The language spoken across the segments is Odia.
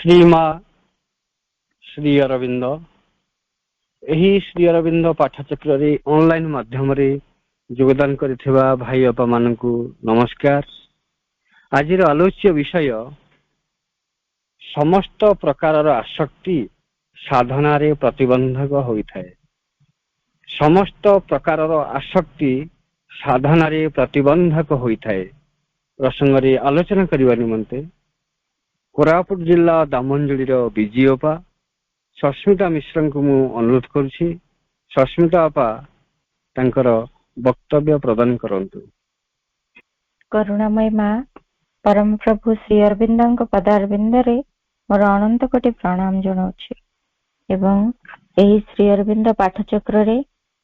श्रीमा श्री अरविंद यही श्री अरविंद पाठचक्र ऑनलाइन माध्यम योगदान करिथिबा भाई बापा मानकु नमस्कार। आज आलोच्य विषय समस्त प्रकार आसक्ति साधना रे प्रतिबंधक होता है। समस्त प्रकार आसक्ति साधना रे प्रतिबंधक होता है प्रसंग रे आलोचना करने निमंते कोरापुट जिला दामंजली विजीपा सस्मिता मिश्र को मु अनुरोध करुछि। सस्मिता आपा तांकर वक्तव्य प्रदान करंतु। करुणामय माँ परम प्रभु श्री अरविंद पदारविंद मोर अनंत कोटि प्रणाम जनाऊछि एवं एही श्री अरविंद पाठचक्र रे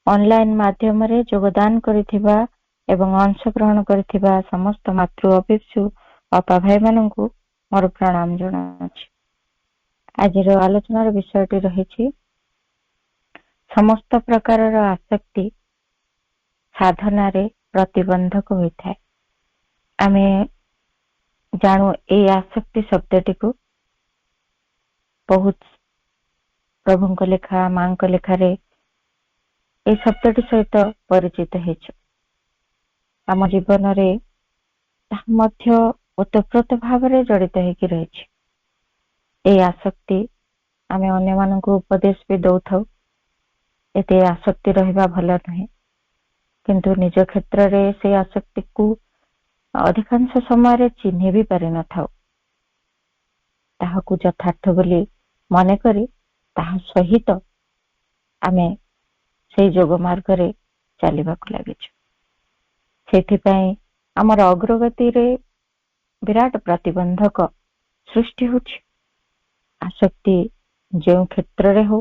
ऑनलाइन माध्यम रे योगदान करिथिबा एवं अंशग्रहण करिथिबा समस्त मातृ अभिप्सु बापा भाई माननकु मोर प्रणाम जनाऊछि। आज आलोचनार विषयटी रही समस्त प्रकार आसक्ति साधना रे प्रतिबंधक होता है। आमे जानू ए आसक्ति शब्दटी को बहुत प्रभु लेखा मां लेखा रे ए शब्दटी सहित परिचित आम जीवन रे ओतप्रोत भाव रे जड़ित होकी रही। ए आसक्ति आमे अन्य मानक उपदेश भी दौ थाउ एते आसक्ति रहिबा भल नहे, किंतु निज क्षेत्र रे से आसक्ति को अधिकांश समय रे चिन्ह भी पारि न थाउ। ताहाकु यथार्थ बोली मने करी ताहा सहित आमे से जोग मार्ग रे चलिबाकु लागिछु। सेथिपई हमर अग्रगति रे विराट प्रतिबंधक सृष्टि होछि। आसक्ति जो क्षेत्र रे हो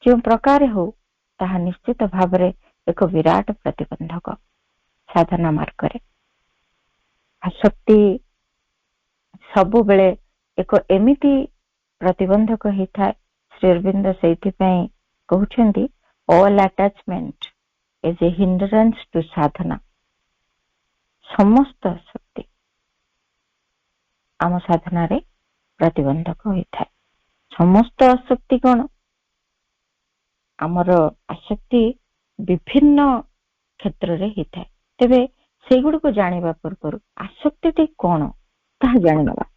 जो प्रकार हो ताहा निश्चित भाव रे एक विराट प्रतिबंधक साधना मार्ग रे। आसक्ति सबु बेले एक एमिति प्रतिबंधक होता है। श्री अरविंद सेइथिपई कहउछंती all attachment is a hindrance to sadhana. समस्त आसक्ति आम साधना रे प्रतिबंधक होता है। समस्त आसक्ति कौन? आमर आसक्ति विभिन्न क्षेत्र रे होता है। तेबे से गुड़ को जानिबा पूर्व आसक्ति कौन ताहा जानिबा।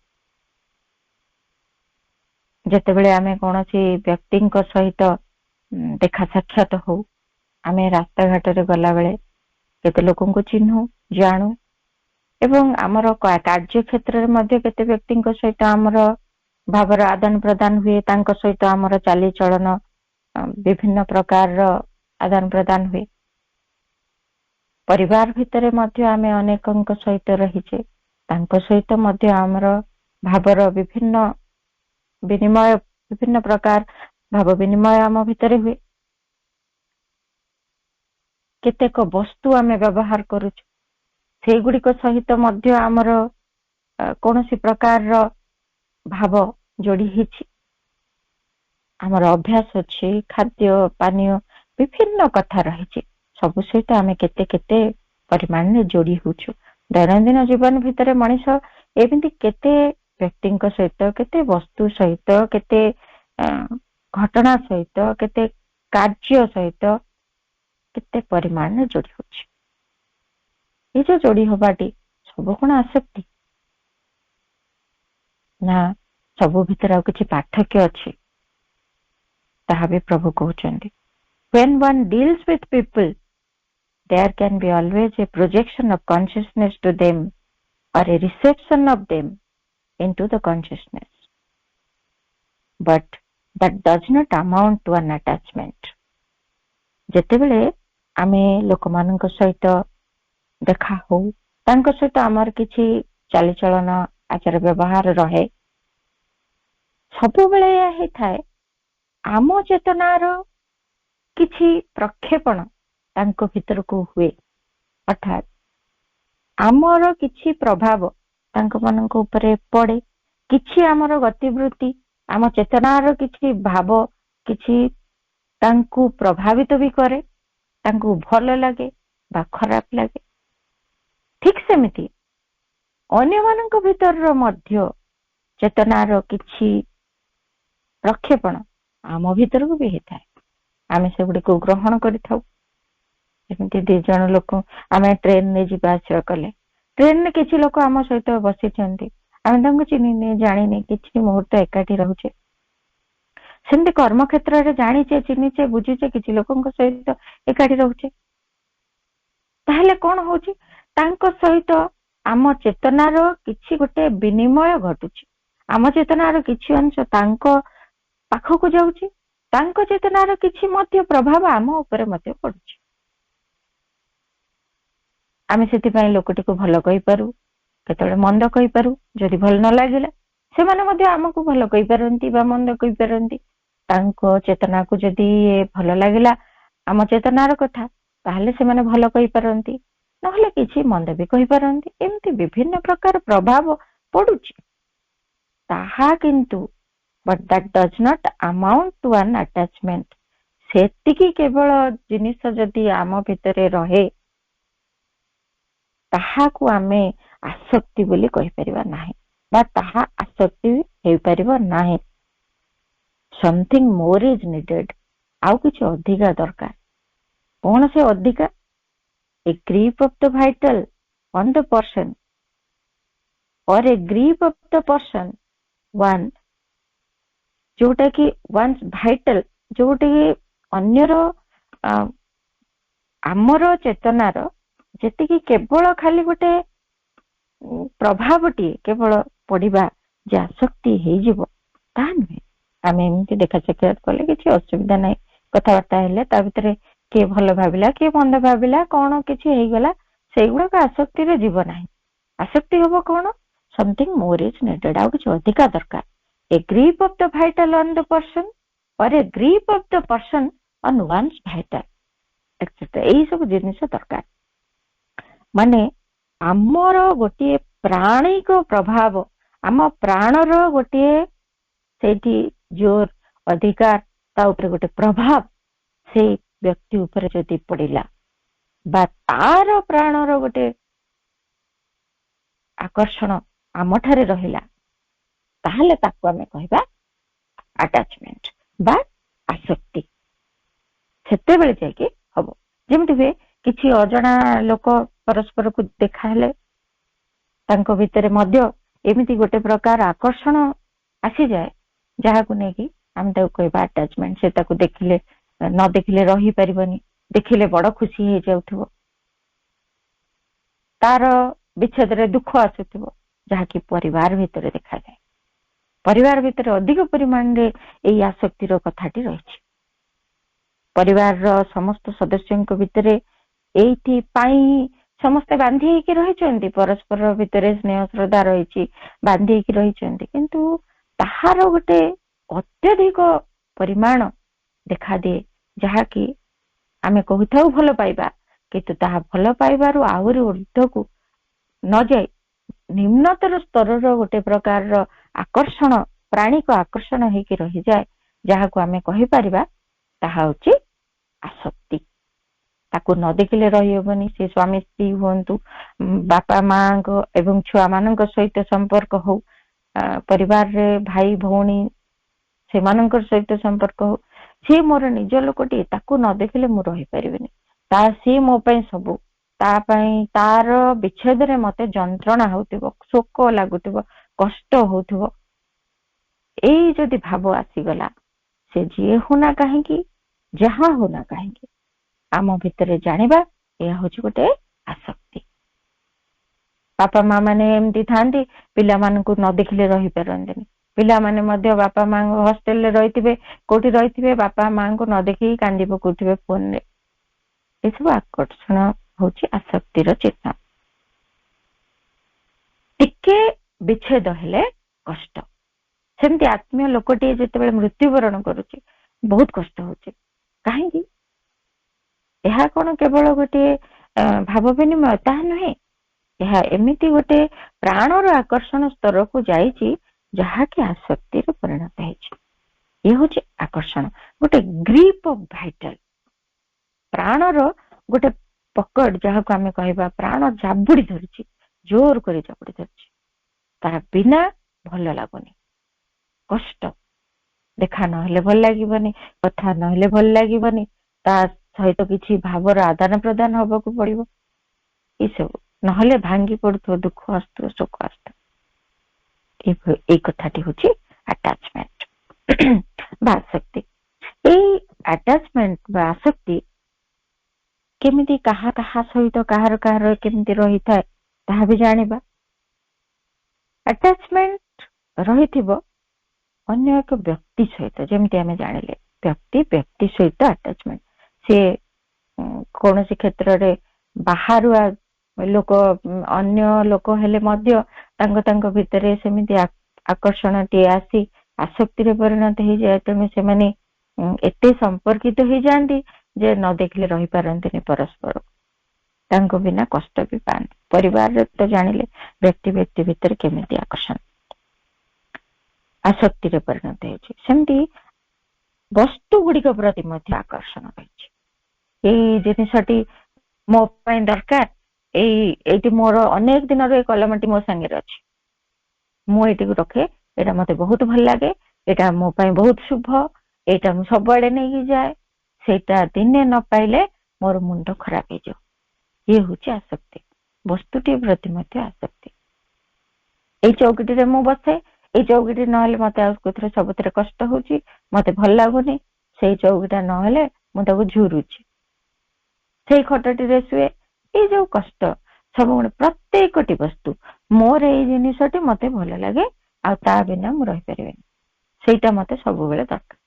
जेतेबेले आमे कोनोसी व्यक्ति सहित देखा साक्षात हो, आमे रास्ता घाट रे गला बेले केते लोकन को चिन्हू जानू एवं आमर कार्य क्षेत्र में केते व्यक्ति सहित आमर भावर आदान प्रदान हुए, तांको सहित आमर चाली चलन विभिन्न प्रकार आदान प्रदान हुए। परिवार भितर मध्य आमे अनेकंक सहित रहिचे, तांको सहित मध्य आमर भावर विभिन्न विनिमय विभिन्न प्रकार भाव विनिमय आम भितर हुए। केतेक वस्तु आमे व्यवहार करूछु, से गुड़िक सहित मध्य आमर कौनसी प्रकार भाव जोड़ी हिछि। आमर अभ्यास अछि, खाद्य पानीय विभिन्न कथा रही। सबु सहित आमे केते केते परिमाण में जोड़ी होछु। दैनंदिन जीवन भितर मनीष एमिति केते व्यक्ति सहित केते वस्तु सहित केते घटना सहित केते कार्य सहित केते परिमाण में जोड़ी होछि। ये जो जोड़ी होबाटी सब कौन आसक्ति ना सबु भितर आ किछि पार्थक्य अछि ताहा भी प्रभु कहउछन्ति। When one deals with people, there can be always a projection of consciousness to them or a reception of them into the consciousness, but that does not amount to an attachment. जेतेबेले आमे लोकमानक सहित देखा हो, तांको सहित आमर किछि चाली चलन आचार व्यवहार रहे, सबु बेले हे थाए आम चेतनार किछि प्रक्षेपण तांको भीतर को हुए। अर्थात आमर किछि प्रभाव तांको मानक उपरे पड़े, किछि आमर गतिवृत्ति आम चेतनार किछि भाव किछि तांको प्रभावित भी करे, तांको भल लगे बा खराब लगे। ठीक सेमिति अन्य मानक भीतर मध्य चेतनार किछि ପ୍ରକ୍ଷେପଣ ଆମ ଭିତରକୁ ବି ହେଇଥାଏ। ଆମେ ସେଗୁଡିକୁ ଗ୍ରହଣ କରିଥାଉ। ଯେମିତି 2 ଜଣ ଲୋକ ଆମେ ଟ୍ରେନରେ ଯିବା ଆସିବା କଲେ, ଟ୍ରେନରେ କିଛି ଲୋକ ଆମ ସହିତ ବସିଛନ୍ତି, ଆମେ ତାଙ୍କୁ ଚିହ୍ନିନେ ଜାଣିନେ, କିଛି ମୁହୂର୍ତ୍ତ ଏକାଠି ରହୁଛେ। ସେମିତି କର୍ମକ୍ଷେତ୍ରରେ ଜାଣିଛେ, ଚିହ୍ନିଛେ, ବୁଝିଛେ, କିଛି ଲୋକଙ୍କ ସହିତ ଏକାଠି ରହୁଛେ। ତାହେଲେ କଣ ହଉଛି, ତାଙ୍କ ସହିତ ଆମ ଚେତନାର କିଛି ଗୋଟେ ବିନିମୟ ଘଟୁଛି। ଆମ ଚେତନାର କିଛି ଅଂଶ ତାଙ୍କ ପାଖକୁ ଯାଉଛି, ତାଙ୍କ ଚେତନାର କିଛି ମଧ୍ୟ ପ୍ରଭାବ ଆମ ଉପରେ ମଧ୍ୟ ପଡୁଛି। ଆମେ ସେଥିପାଇଁ ଲୋକଟିକୁ ଭଲ କହିପାରୁ, କେତେବେଳେ ମନ୍ଦ କହିପାରୁ। ଯଦି ଭଲ ନ ଲାଗିଲା ସେମାନେ ମଧ୍ୟ ଆମକୁ ଭଲ କହିପାରନ୍ତି ବା ମନ୍ଦ କହିପାରନ୍ତି। ତାଙ୍କ ଚେତନାକୁ ଯଦି ଭଲ ଲାଗିଲା ଆମ ଚେତନାର କଥା, ତାହେଲେ ସେମାନେ ଭଲ କହିପାରନ୍ତି, ନହେଲେ କିଛି ମନ୍ଦ ବି କହିପାରନ୍ତି। ଏମିତି ବିଭିନ୍ନ ପ୍ରକାର ପ୍ରଭାବ ପଡୁଛି। ତାହା କିନ୍ତୁ but that does not amount to an attachment। ସେତିକି କେବଳ ଜିନିଷ ଯଦି ଆମ ଭିତରେ ରହେ, ତାହାକୁ ଆମେ ଆସକ୍ତି ବୋଲି କହିପାରିବା ନାହିଁ, ବା ତାହା ଆସକ୍ତି ହେଇପାରିବ ନାହିଁ। something more is needed। ଆଉ କିଛି ଅଧିକା ଦରକାର। କଣ ସେ ଅଧିକା? a grip of the vital on the person or a grip of the person one, ଯୋଉଟା କି once vital, ଯୋଉଟା କି ଅନ୍ୟର ଆମର ଚେତନାର ଯେତିକି କେବଳ ଖାଲି ଗୋଟେ ପ୍ରଭାବଟିଏ କେବଳ ପଡିବା ଯେ ଆସକ୍ତି ହେଇଯିବ, ତାହା ନୁହେଁ। ଆମେ ଏମିତି ଦେଖା ସାକ୍ଷାତ କଲେ କିଛି ଅସୁବିଧା ନାହିଁ, କଥାବାର୍ତ୍ତା ହେଲେ ତା ଭିତରେ କିଏ ଭଲ ଭାବିଲା, କିଏ ମନ୍ଦ ଭାବିଲା, କଣ କିଛି ହେଇଗଲା, ସେଇଗୁଡାକ ଆସକ୍ତିରେ ଯିବ ନାହିଁ। ଆସକ୍ତି ହବ କଣ? something more is needed। ଆଉ କିଛି ଅଧିକା ଦରକାର। a grip of the vital on the person or a grip of the person on one's vital etc। ଏଇ ସବୁ ଜିନିଷ ଦରକାର। ମାନେ ଆମର ଗୋଟିଏ ପ୍ରାଣିକ ପ୍ରଭାବ, ଆମ ପ୍ରାଣର ଗୋଟିଏ ସେଇଠି ଜୋର ଅଧିକାର, ତା ଉପରେ ଗୋଟେ ପ୍ରଭାବ ସେଇ ବ୍ୟକ୍ତି ଉପରେ ଯଦି ପଡିଲା, ବା ତାର ପ୍ରାଣର ଗୋଟେ ଆକର୍ଷଣ ଆମଠାରେ ରହିଲା, ତାହେଲେ ତାକୁ ଆମେ କହିବା ଆଟାଚମେଣ୍ଟ ବା ଆସକ୍ତି। ସେତେବେଳେ ଯାଇକି ହବ। ଯେମିତି ହୁଏ କିଛି ଅଜଣା ଲୋକ ପରସ୍ପରକୁ ଦେଖାହେଲେ ତାଙ୍କ ଭିତରେ ମଧ୍ୟ ଏମିତି ଗୋଟେ ପ୍ରକାର ଆକର୍ଷଣ ଆସିଯାଏ, ଯାହାକୁ ନେଇକି ଆମେ ତାକୁ କହିବା ଆଟାଚମେଣ୍ଟ। ସେ ତାକୁ ଦେଖିଲେ ନ ଦେଖିଲେ ରହିପାରିବନି, ଦେଖିଲେ ବଡ ଖୁସି ହେଇଯାଉଥିବ, ତାର ବିଚ୍ଛେଦରେ ଦୁଃଖ ଆସୁଥିବ, ଯାହାକି ପରିବାର ଭିତରେ ଦେଖାଯାଏ। ପରିବାର ଭିତରେ ଅଧିକ ପରିମାଣରେ ଏଇ ଆସକ୍ତିର କଥାଟି ରହିଛି। ପରିବାରର ସମସ୍ତ ସଦସ୍ୟଙ୍କ ଭିତରେ ଏଇଥିପାଇଁ ସମସ୍ତେ ବାନ୍ଧି ହେଇକି ରହିଛନ୍ତି, ପରସ୍ପର ଭିତରେ ସ୍ନେହ ଶ୍ରଦ୍ଧା ରହିଛି, ବାନ୍ଧି ହେଇକି ରହିଛନ୍ତି, କିନ୍ତୁ ତାହାର ଗୋଟେ ଅତ୍ୟଧିକ ପରିମାଣ ଦେଖାଦିଏ, ଯାହାକି ଆମେ କହୁଥାଉ ଭଲ ପାଇବା, କିନ୍ତୁ ତାହା ଭଲ ପାଇବାରୁ ଆହୁରି ଉର୍ଦ୍ଧ୍ୱକୁ ନ ଯାଇ ନିମ୍ନତର ସ୍ତରର ଗୋଟେ ପ୍ରକାରର ଆକର୍ଷଣ, ପ୍ରାଣିକ ଆକର୍ଷଣ ହେଇକି ରହିଯାଏ, ଯାହାକୁ ଆମେ କହିପାରିବା ତାହା ହଉଛି ଆସକ୍ତି। ତାକୁ ନ ଦେଖିଲେ ରହିହବନି। ସେ ସ୍ୱାମୀ ସ୍ତ୍ରୀ ହୁଅନ୍ତୁ, ବାପା ମାଙ୍କ ଏବଂ ଛୁଆ ମାନଙ୍କ ସହିତ ସମ୍ପର୍କ ହଉ, ପରିବାରରେ ଭାଇ ଭଉଣୀ ସେମାନଙ୍କର ସହିତ ସମ୍ପର୍କ ହଉ, ସିଏ ମୋର ନିଜ ଲୋକଟିଏ, ତାକୁ ନ ଦେଖିଲେ ମୁଁ ରହିପାରିବିନି, ସିଏ ମୋ ପାଇଁ ସବୁ, ତା ପାଇଁ ତାର ବିଚ୍ଛେଦରେ ମତେ ଯନ୍ତ୍ରଣା ହଉଥିବ, ଶୋକ ଲାଗୁଥିବ, କଷ୍ଟ ହଉଥିବ। ଏଇ ଯଦି ଭାବ ଆସିଗଲା, ସେ ଯିଏ ହଉନା କାହିଁକି, ଯାହା ହଉନା କାହିଁକି, ଆମ ଭିତରେ ଜାଣିବା ଏହା ହଉଛି ଗୋଟେ ଆସକ୍ତି। ବାପା ମା ମାନେ ଏମିତି ଥାନ୍ତି, ପିଲାମାନଙ୍କୁ ନ ଦେଖିଲେ ରହିପାରନ୍ତିନି। ପିଲାମାନେ ମଧ୍ୟ ବାପା ମାଙ୍କ ହଷ୍ଟେଲରେ ରହିଥିବେ, କୋଉଠି ରହିଥିବେ, ବାପା ମାଙ୍କୁ ନ ଦେଖିକି କାନ୍ଦି ପକଉଥିବେ ଫୋନରେ। ଏସବୁ ଆକର୍ଷଣ ହଉଛି ଆସକ୍ତିର ଚିହ୍ନ। ଟିକେ ବିଚ୍ଛେଦ ହେଲେ କଷ୍ଟ। ସେମିତି ଆତ୍ମୀୟ ଲୋକଟିଏ ଯେତେବେଳେ ମୃତ୍ୟୁବରଣ କରୁଛି, ବହୁତ କଷ୍ଟ ହଉଛି। କାହିଁକି? ଏହା କଣ କେବଳ ଗୋଟିଏ ଭାବ ବିନିମୟ? ତାହା ନୁହେଁ। ଏହା ଏମିତି ଗୋଟେ ପ୍ରାଣର ଆକର୍ଷଣ ସ୍ତରକୁ ଯାଇଛି, ଯାହାକି ଆସକ୍ତିରେ ପରିଣତ ହେଇଛି। ଇଏ ହଉଛି ଆକର୍ଷଣ, ଗୋଟେ ଗ୍ରିପ ଅଫ ଭାଇଟାଲ, ପ୍ରାଣର ଗୋଟେ ପକଡ, ଯାହାକୁ ଆମେ କହିବା ପ୍ରାଣ ଜାବୁଡି ଧରିଛି, ଜୋର କରି ଜାବୁଡି ଧରିଛି, ତାର ବିନା ଭଲ ଲାଗୁନି, କଷ୍ଟ। ଦେଖା ନହେଲେ ଭଲ ଲାଗିବନି, କଥା ନହେଲେ ଭଲ ଲାଗିବନି, ତା ସହିତ କିଛି ଭାବର ଆଦାନ ପ୍ରଦାନ ହବାକୁ ପଡିବ। ଏସବୁ ନହେଲେ ଭାଙ୍ଗି ପଡୁଥିବ, ଦୁଃଖ ଆସୁଥିବ, ସୁଖ ଆସୁଥିବ। ଏଇ କଥାଟି ହଉଛି ଆଟାଚମେଣ୍ଟ ବା ଆସକ୍ତି। ଏଇ ଆଟାଚମେଣ୍ଟ ବା ଆସକ୍ତି କେମିତି କାହା କାହା ସହିତ କାହାର କେମିତି ରହିଥାଏ ତାହା ବି ଜାଣିବା। ଆଟାଚମେଣ୍ଟ ରହିଥିବ ଅନ୍ୟ ଏକ ବ୍ୟକ୍ତି ସହିତ, ଯେମିତି ଆମେ ଜାଣିଲେ ବ୍ୟକ୍ତି ସହିତ ଆଟାଚମେଣ୍ଟ। ସେ କୌଣସି କ୍ଷେତ୍ରରେ ବାହାରୁ ଲୋକ, ଅନ୍ୟ ଲୋକ ହେଲେ ମଧ୍ୟ ତାଙ୍କ ଭିତରେ ସେମିତି ଆକର୍ଷଣଟିଏ ଆସି ଆସକ୍ତିରେ ପରିଣତ ହେଇଯାଏ। ତେଣୁ ସେମାନେ ଏତେ ସମ୍ପର୍କିତ ହେଇଯାଆନ୍ତି ଯେ ନ ଦେଖିଲେ ରହିପାରନ୍ତିନି ପରସ୍ପର, ତାଙ୍କ ବିନା କଷ୍ଟ ବି ପାଆନ୍ତି। ପରିବାରରେ ତ ଜାଣିଲେ ବ୍ୟକ୍ତି ଭିତରେ କେମିତି ଆସକ୍ତିରେ ପରିଣତ ହେଇଛି। ସେମିତି ବସ୍ତୁ ଗୁଡିକ ପ୍ରତି ମଧ୍ୟ ଆକର୍ଷଣ ରହିଛି। ଏଇ ଜିନିଷଟି ମୋ ପାଇଁ ଦରକାର, ଏଇଠି ମୋର ଅନେକ ଦିନର ଏ କଲମଟି ମୋ ସାଙ୍ଗରେ ଅଛି, ମୁଁ ଏଇଟିକୁ ରଖେ, ଏଇଟା ମତେ ବହୁତ ଭଲ ଲାଗେ, ଏଇଟା ମୋ ପାଇଁ ବହୁତ ଶୁଭ, ଏଇଟା ମୁଁ ସବୁଆଡେ ନେଇକି ଯାଏ। ସେଇଟା ଦିନେ ନ ପାଇଲେ ମୋର ମୁଣ୍ଡ ଖରାପ ହେଇଯିବ। ଇଏ ହଉଛି ଆସକ୍ତି। ବସ୍ତୁଟି ପ୍ରତି ମଧ୍ୟ ଆସକ୍ତି। ଏଇ ଚୌକିଟିରେ ମୁଁ ବସେ, ଏଇ ଚୌକିଟି ନହେଲେ ମତେ ଆଉ କୋଉଥିରେ ସବୁଥିରେ କଷ୍ଟ ହଉଛି, ମତେ ଭଲ ଲାଗୁନି। ସେଇ ଚୌକିଟା ନହେଲେ ମୁଁ ତାକୁ ଝୁରୁଛି। ସେଇ ଖଟଟିରେ ଶୁଏ, ଏଇ ଯୋଉ କଷ୍ଟ ସବୁବେଳେ ପ୍ରତ୍ୟେକଟି ବସ୍ତୁ, ମୋର ଏଇ ଜିନିଷଟି ମତେ ଭଲ ଲାଗେ, ଆଉ ତା ବିନା ମୁଁ ରହିପାରିବିନି, ସେଇଟା ମତେ ସବୁବେଳେ ଦରକାର।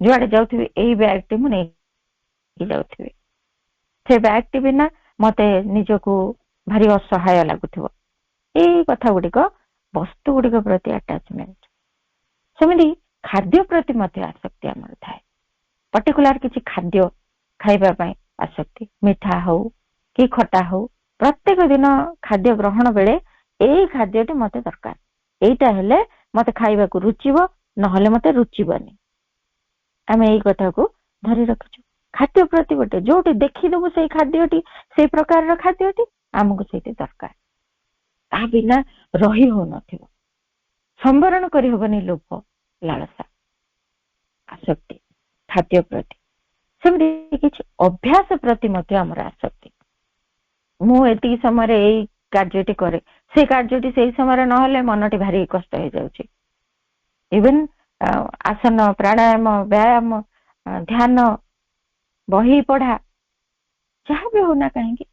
ଯୁଆଡେ ଯାଉଥିବି ଏଇ ବ୍ୟାଗଟି ମୁଁ ନେଇକି ଯାଉଥିବି, ସେ ବ୍ୟାଗଟି ବିନା ମତେ ନିଜକୁ ଭାରି ଅସହାୟ ଲାଗୁଥିବ। ଏଇ କଥା ଗୁଡିକ ବସ୍ତୁ ଗୁଡିକ ପ୍ରତି ଆଟାଚମେଣ୍ଟ। ସେମିତି ଖାଦ୍ୟ ପ୍ରତି ମଧ୍ୟ ଆସକ୍ତି ଆମର ଥାଏ। ପର୍ଟିକୁଲାର କିଛି ଖାଦ୍ୟ ଖାଇବା ପାଇଁ ଆସକ୍ତି, ମିଠା ହଉ କି ଖଟା ହଉ, ପ୍ରତ୍ୟେକ ଦିନ ଖାଦ୍ୟ ଗ୍ରହଣ ବେଳେ ଏଇ ଖାଦ୍ୟଟି ମତେ ଦରକାର, ଏଇଟା ହେଲେ ମତେ ଖାଇବାକୁ ରୁଚିବ, ନହେଲେ ମତେ ରୁଚିବନି। ଆମେ ଏଇ କଥାକୁ ଧରି ରଖିଛୁ। ଖାଦ୍ୟ ପ୍ରତି ଗୋଟେ, ଯୋଉଠି ଦେଖିଦବୁ ସେଇ ଖାଦ୍ୟଟି, ସେଇ ପ୍ରକାରର ଖାଦ୍ୟଟି ଆମକୁ ସେଇଠି ଦରକାର, ତା ବିନା ରହି ହଉନଥିବ, ସମ୍ବରଣ କରିହବନି ଲୋଭ, ଲାଳସା, ଆସକ୍ତି ଖାଦ୍ୟ ପ୍ରତି। ସେମିତି କିଛି ଅଭ୍ୟାସ ପ୍ରତି ମଧ୍ୟ ଆମର ଆସକ୍ତି। ମୁଁ ଏତିକି ସମୟରେ ଏଇ କାର୍ଯ୍ୟଟି କରେ, ସେଇ କାର୍ଯ୍ୟଟି ସେଇ ସମୟରେ ନହେଲେ ମନଟି ଭାରି କଷ୍ଟ ହେଇଯାଉଛି। ଇଭେନ ଆସନ, ପ୍ରାଣାୟାମ, ବ୍ୟାୟାମ, ଧ୍ୟାନ, ବହି ପଢା, ଯାହା ବି ହଉନା କାହିଁକି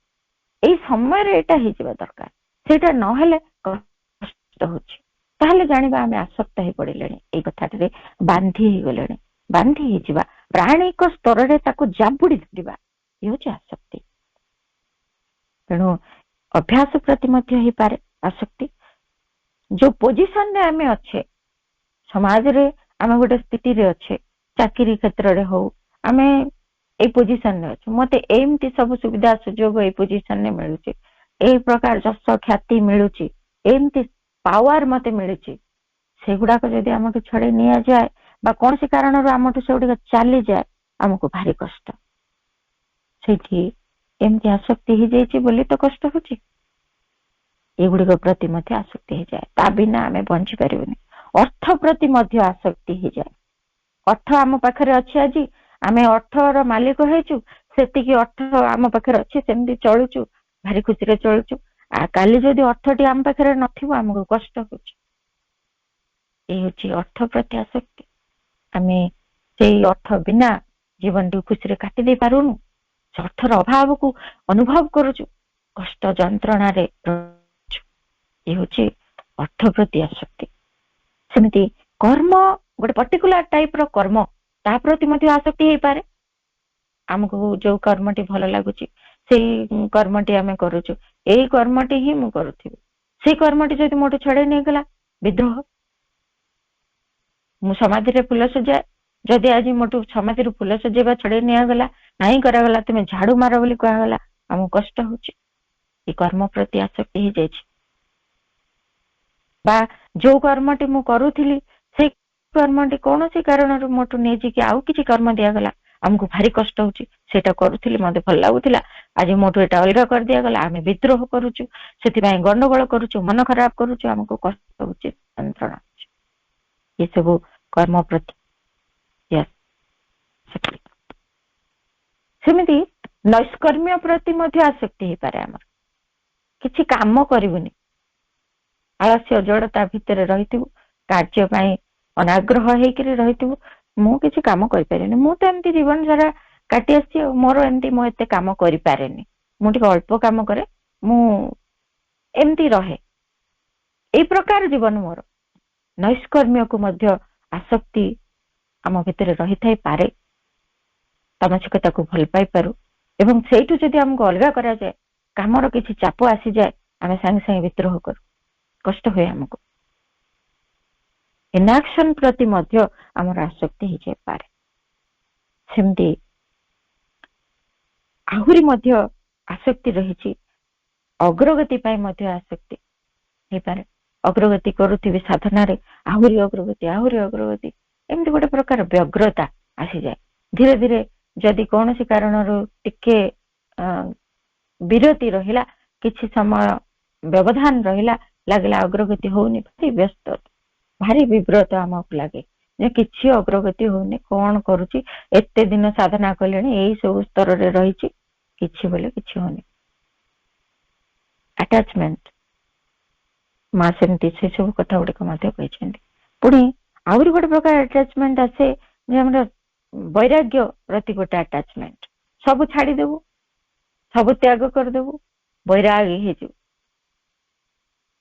ଏଇ ସମୟରେ ଏଇଟା ହେଇଯିବା ଦରକାର। ସେଇଟା ନହେଲେ କଷ୍ଟ ହଉଛି, ତାହେଲେ ଜାଣିବା ଆମେ ଆସକ୍ତ ହେଇ ପଡିଲେଣି, ଏଇ କଥାଟିରେ ବାନ୍ଧି ହେଇଗଲେଣି। ବାନ୍ଧି ହେଇଯିବା, ପ୍ରାଣିକ ସ୍ତରରେ ତାକୁ ଜାବୁଡି ଧରିବା, ଇଏ ହଉଛି ଆସକ୍ତି। ତେଣୁ ଅଭ୍ୟାସ ପ୍ରତି ମଧ୍ୟ ହେଇପାରେ ଆସକ୍ତି। ଯୋଉ ପୋଜିସନରେ ଆମେ ଅଛେ ସମାଜରେ, ଆମେ ଗୋଟେ ସ୍ଥିତିରେ ଅଛେ, ଚାକିରି କ୍ଷେତ୍ରରେ ହଉ, ଆମେ ଏଇ ପୋଜିସନରେ ଅଛୁ, ମତେ ଏମିତି ସବୁ ସୁବିଧା ସୁଯୋଗ ଏଇ ପୋଜିସନରେ ମିଳୁଛି, ଏଇ ପ୍ରକାର ଯଶ ଖ୍ୟାତି ମିଳୁଛି, ଏମିତି ପାୱାର ମତେ ମିଳୁଛି, ସେଗୁଡାକ ଯଦି ଆମକୁ ଛଡେଇ ନିଆଯାଏ ବା କୌଣସି କାରଣରୁ ଆମଠୁ ସେଗୁଡିକ ଚାଲିଯାଏ, ଆମକୁ ଭାରି କଷ୍ଟ। ସେଇଠି ଏମିତି ଆସକ୍ତି ହେଇଯାଇଛି ବୋଲି ତ କଷ୍ଟ ହଉଛି। ଏଗୁଡିକ ପ୍ରତି ମଧ୍ୟ ଆସକ୍ତି ହେଇଯାଏ, ତା ବିନା ଆମେ ବଞ୍ଚି ପାରିବୁନି। ଅର୍ଥ ପ୍ରତି ମଧ୍ୟ ଆସକ୍ତି ହେଇଯାଏ। ଅର୍ଥ ଆମ ପାଖରେ ଅଛି, ଆଜି ଆମେ ଅର୍ଥର ମାଲିକ ହେଇଛୁ, ସେତିକି ଅର୍ଥ ଆମ ପାଖରେ ଅଛି, ସେମିତି ଚଳୁଛୁ, ଭାରି ଖୁସିରେ ଚଳୁଛୁ। କାଲି ଯଦି ଅର୍ଥଟି ଆମ ପାଖରେ ନଥିବ ଆମକୁ କଷ୍ଟ ହଉଛି। ଏଇ ହଉଛି ଅର୍ଥ ପ୍ରତି ଆସକ୍ତି। ଆମେ ସେଇ ଅର୍ଥ ବିନା ଜୀବନଟି ଖୁସିରେ କାଟି ଦେଇ ପାରୁନୁ, ସେ ଅର୍ଥର ଅଭାବକୁ ଅନୁଭବ କରୁଛୁ, କଷ୍ଟ ଯନ୍ତ୍ରଣାରେ ରହୁଛୁ। ଇଏ ହଉଛି ଅର୍ଥ ପ୍ରତି ଆସକ୍ତି। ସେମିତି କର୍ମ, ଗୋଟେ ପର୍ଟିକୁଲାର ଟାଇପ ର କର୍ମ, ତା ପ୍ରତି ମଧ୍ୟ ଆସକ୍ତି ହେଇପାରେ। ଆମକୁ ଯୋଉ କର୍ମଟି ଭଲ ଲାଗୁଛି ସେଇ କର୍ମଟି ଆମେ କରୁଛୁ, ଏଇ କର୍ମଟି ହିଁ ମୁଁ କରୁଥିବି। ସେଇ କର୍ମଟି ଯଦି ମୋଠୁ ଛଡେଇ ନେଇଗଲା, ବିଦ୍ରୋହ। ମୁଁ ସମାଧିରେ ଫୁଲ ସଜାଏ, ଯଦି ଆଜି ମୋଠୁ ସମାଧିରୁ ଫୁଲ ସଜେଇବା ଛଡେଇ ନିଆଗଲା, ନାହିଁ କରାଗଲା, ତୁମେ ଝାଡୁ ମାର ବୋଲି କୁହାଗଲା, ଆମକୁ କଷ୍ଟ ହଉଛି। ଏ କର୍ମ ପ୍ରତି ଆସକ୍ତି ହେଇଯାଇଛି। ବା ଯୋଉ କର୍ମଟି ମୁଁ କରୁଥିଲି ସେଇ କର୍ମଟି କୌଣସି କାରଣରୁ ମୋଠୁ ନେଇଯିକି ଆଉ କିଛି କର୍ମ ଦିଆଗଲା, ଆମକୁ ଭାରି କଷ୍ଟ ହଉଛି। ସେଇଟା କରୁଥିଲି, ମତେ ଭଲ ଲାଗୁଥିଲା, ଆଜି ମୋଠୁ ଏଟା ଅଲଗା କରିଦିଆଗଲା, ଆମେ ବିଦ୍ରୋହ କରୁଛୁ, ସେଥିପାଇଁ ଗଣ୍ଡଗୋଳ କରୁଛୁ, ମନ ଖରାପ କରୁଛୁ, ଆମକୁ କଷ୍ଟ ହଉଛି, ଯନ୍ତ୍ରଣା ହଉଛି। ଏସବୁ କର୍ମ ପ୍ରତି। ସେମିତି ନୈଷ୍କର୍ମ୍ୟ ପ୍ରତି ମଧ୍ୟ ଆସକ୍ତି ହେଇପାରେ। ଆମର କିଛି କାମ କରିବୁନି, ଆଳସ୍ୟ ଜଡ଼ତା ଭିତରେ ରହିଥିବୁ, କାର୍ଯ୍ୟ ପାଇଁ ଅନାଗ୍ରହ ହେଇକିରି ରହିଥିବୁ, ମୁଁ କିଛି କାମ କରିପାରିନି, ମୁଁ ତ ଏମିତି ଜୀବନ ସାରା କାଟି ଆସିଛି, ମୋର ଏମିତି ମୁଁ ଏତେ କାମ କରିପାରେନି, ମୁଁ ଟିକେ ଅଳ୍ପ କାମ କରେ, ମୁଁ ଏମିତି ରହେ, ଏଇ ପ୍ରକାର ଜୀବନ ମୋର। ନୈଷ୍କର୍ମ୍ୟକୁ ମଧ୍ୟ ଆସକ୍ତି ଆମ ଭିତରେ ରହିଥାଇପାରେ। ତାମସିକତାକୁ ଭଲ ପାଇପାରୁ ଏବଂ ସେଇଠୁ ଯଦି ଆମକୁ ଅଲଗା କରାଯାଏ, କାମର କିଛି ଚାପ ଆସିଯାଏ, ଆମେ ସାଙ୍ଗେ ସାଙ୍ଗେ ବିଦ୍ରୋହ କରୁ, କଷ୍ଟ ହୁଏ ଆମକୁ। ଇନାକ୍ସନ ପ୍ରତି ମଧ୍ୟ ଆମର ଆସକ୍ତି ହେଇଯାଇପାରେ। ସେମିତି ଆହୁରି ମଧ୍ୟ ଆସକ୍ତି ରହିଛି, ଅଗ୍ରଗତି ପାଇଁ ମଧ୍ୟ ଆସକ୍ତି ହେଇପାରେ। ଅଗ୍ରଗତି କରୁଥିବି ସାଧନାରେ, ଆହୁରି ଅଗ୍ରଗତି, ଏମିତି ଗୋଟେ ପ୍ରକାର ବ୍ୟଗ୍ରତା ଆସିଯାଏ। ଧୀରେ ଧୀରେ ଯଦି କୌଣସି କାରଣରୁ ଟିକେ ବିରତି ରହିଲା, କିଛି ସମୟ ବ୍ୟବଧାନ ରହିଲା, ଲାଗିଲା ଅଗ୍ରଗତି ହଉନି, ଭାରି ବ୍ୟସ୍ତ, ଭାରି ବିବ୍ରତ ଆମକୁ ଲାଗେ ଯେ କିଛି ଅଗ୍ରଗତି ହଉନି, କଣ କରୁଛି, ଏତେ ଦିନ ସାଧନା କଲେଣି, ଏଇ ସବୁ ସ୍ତରରେ ରହିଛି, କିଛି ବୋଲେ କିଛି ହଉନି। ଆଟାଚମେଣ୍ଟ, ମା ସେମିତି ସେ ସବୁ କଥା ଗୁଡିକ ମଧ୍ୟ କହିଛନ୍ତି। ପୁଣି ଆହୁରି ଗୋଟେ ପ୍ରକାର ଆଟାଚମେଣ୍ଟ ଆସେ ଯେ ଆମର ବୈରାଗ୍ୟ ପ୍ରତି ଗୋଟେ ଆଟାଚମେଣ୍ଟ। ସବୁ ଛାଡିଦେବୁ, ସବୁ ତ୍ୟାଗ କରିଦେବୁ, ବୈରାଗୀ ହେଇଯିବୁ,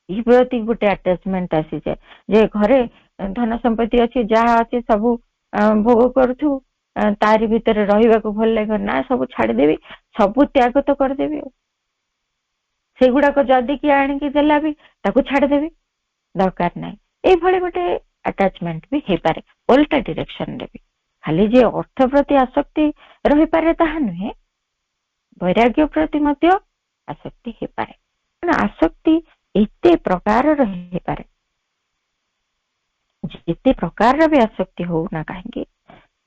ଏଇ ପ୍ରତି ଗୋଟେ ଆଟାଚମେଣ୍ଟ ଆସିଯାଏ। ଯେ ଘରେ ଧନ ସମ୍ପତ୍ତି ଅଛି, ଯାହା ଅଛି ସବୁ ଭୋଗ କରୁଥିବୁ, ତାରି ଭିତରେ ରହିବାକୁ ଭଲ ଲାଗିବ ନା, ସବୁ ଛାଡିଦେବି, ସବୁ ତ୍ୟାଗ ତ କରିଦେବି, ଆଉ ସେଗୁଡାକ ଯଦି କିଏ ଆଣିକି ଦେଲା ବି ତାକୁ ଛାଡିଦେବି, ଦରକାର ନାହିଁ। ଏଇଭଳି ଗୋଟେ ଆଟାଚମେଣ୍ଟ ବି ହେଇପାରେ। ଓଲଟା ଡିରେକ୍ସନରେ ବି ଖାଲି ଯେ ଅର୍ଥ ପ୍ରତି ଆସକ୍ତି ରହିପାରେ ତାହା ନୁହେଁ, ବୈରାଗ୍ୟ ପ୍ରତି ମଧ୍ୟ ଆସକ୍ତି ହେଇପାରେ। ଆସକ୍ତି ଏତେ ପ୍ରକାରର ହେଇପାରେ, ଯେତେ ପ୍ରକାରର ବି ଆସକ୍ତି ହଉନା କାହିଁକି,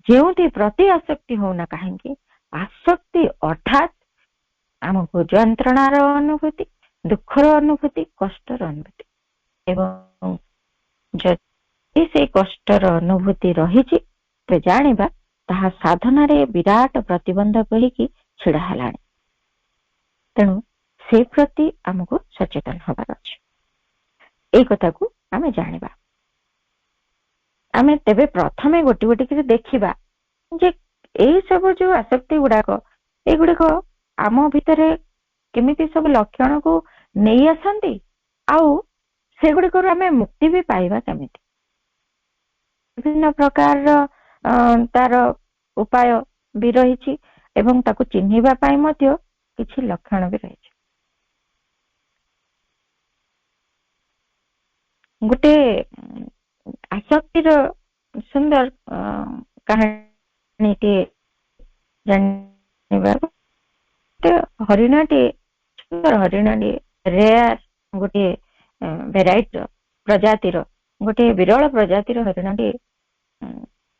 ଯେଉଁଥି ପ୍ରତି ଆସକ୍ତି ହଉନା କାହିଁକି, ଆସକ୍ତି ଅର୍ଥାତ୍ ଆମକୁ ଯନ୍ତ୍ରଣାର ଅନୁଭୂତି, ଦୁଃଖର ଅନୁଭୂତି, କଷ୍ଟର ଅନୁଭୂତି, ଏବଂ ଯଦି ସେଇ କଷ୍ଟର ଅନୁଭୂତି ରହିଛି ତେବେ ଜାଣିବା ତାହା ସାଧନାରେ ବିରାଟ ପ୍ରତିବନ୍ଧକ ହେଇକି ଛିଡା ହେଲାଣି। ତେଣୁ ସେ ପ୍ରତି ଆମକୁ ସଚେତନ ହବାର ଅଛି। ଏଇ କଥାକୁ ଆମେ ଜାଣିବା। ଆମେ ତେବେ ପ୍ରଥମେ ଗୋଟି ଗୋଟି କରି ଦେଖିବା ଯେ ଏଇ ସବୁ ଯୋଉ ଆସକ୍ତି ଗୁଡାକ, ଏଇଗୁଡିକ ଆମ ଭିତରେ କେମିତି ସବୁ ଲକ୍ଷଣକୁ ନେଇ ଆସନ୍ତି, ଆଉ ସେଗୁଡିକରୁ ଆମେ ମୁକ୍ତି ବି ପାଇବା କେମିତି। ବିଭିନ୍ନ ପ୍ରକାରର ତାର ଉପାୟ ବି ରହିଛି ଏବଂ ତାକୁ ଚିହ୍ନିବା ପାଇଁ ମଧ୍ୟ କିଛି ଲକ୍ଷଣ ବି ରହିଛି। ଗୋଟେ ଆସକ୍ତିର ସୁନ୍ଦର କାହାଣୀଟିଏ ଜାଣିବା। ଗୋଟେ ହରିଣଟିଏ, ସୁନ୍ଦର ହରିଣଟିଏ, ରେୟାର ଗୋଟିଏ ଭେରାଇଟିର ପ୍ରଜାତିର, ଗୋଟେ ବିରଳ ପ୍ରଜାତିର ହରିଣଟିଏ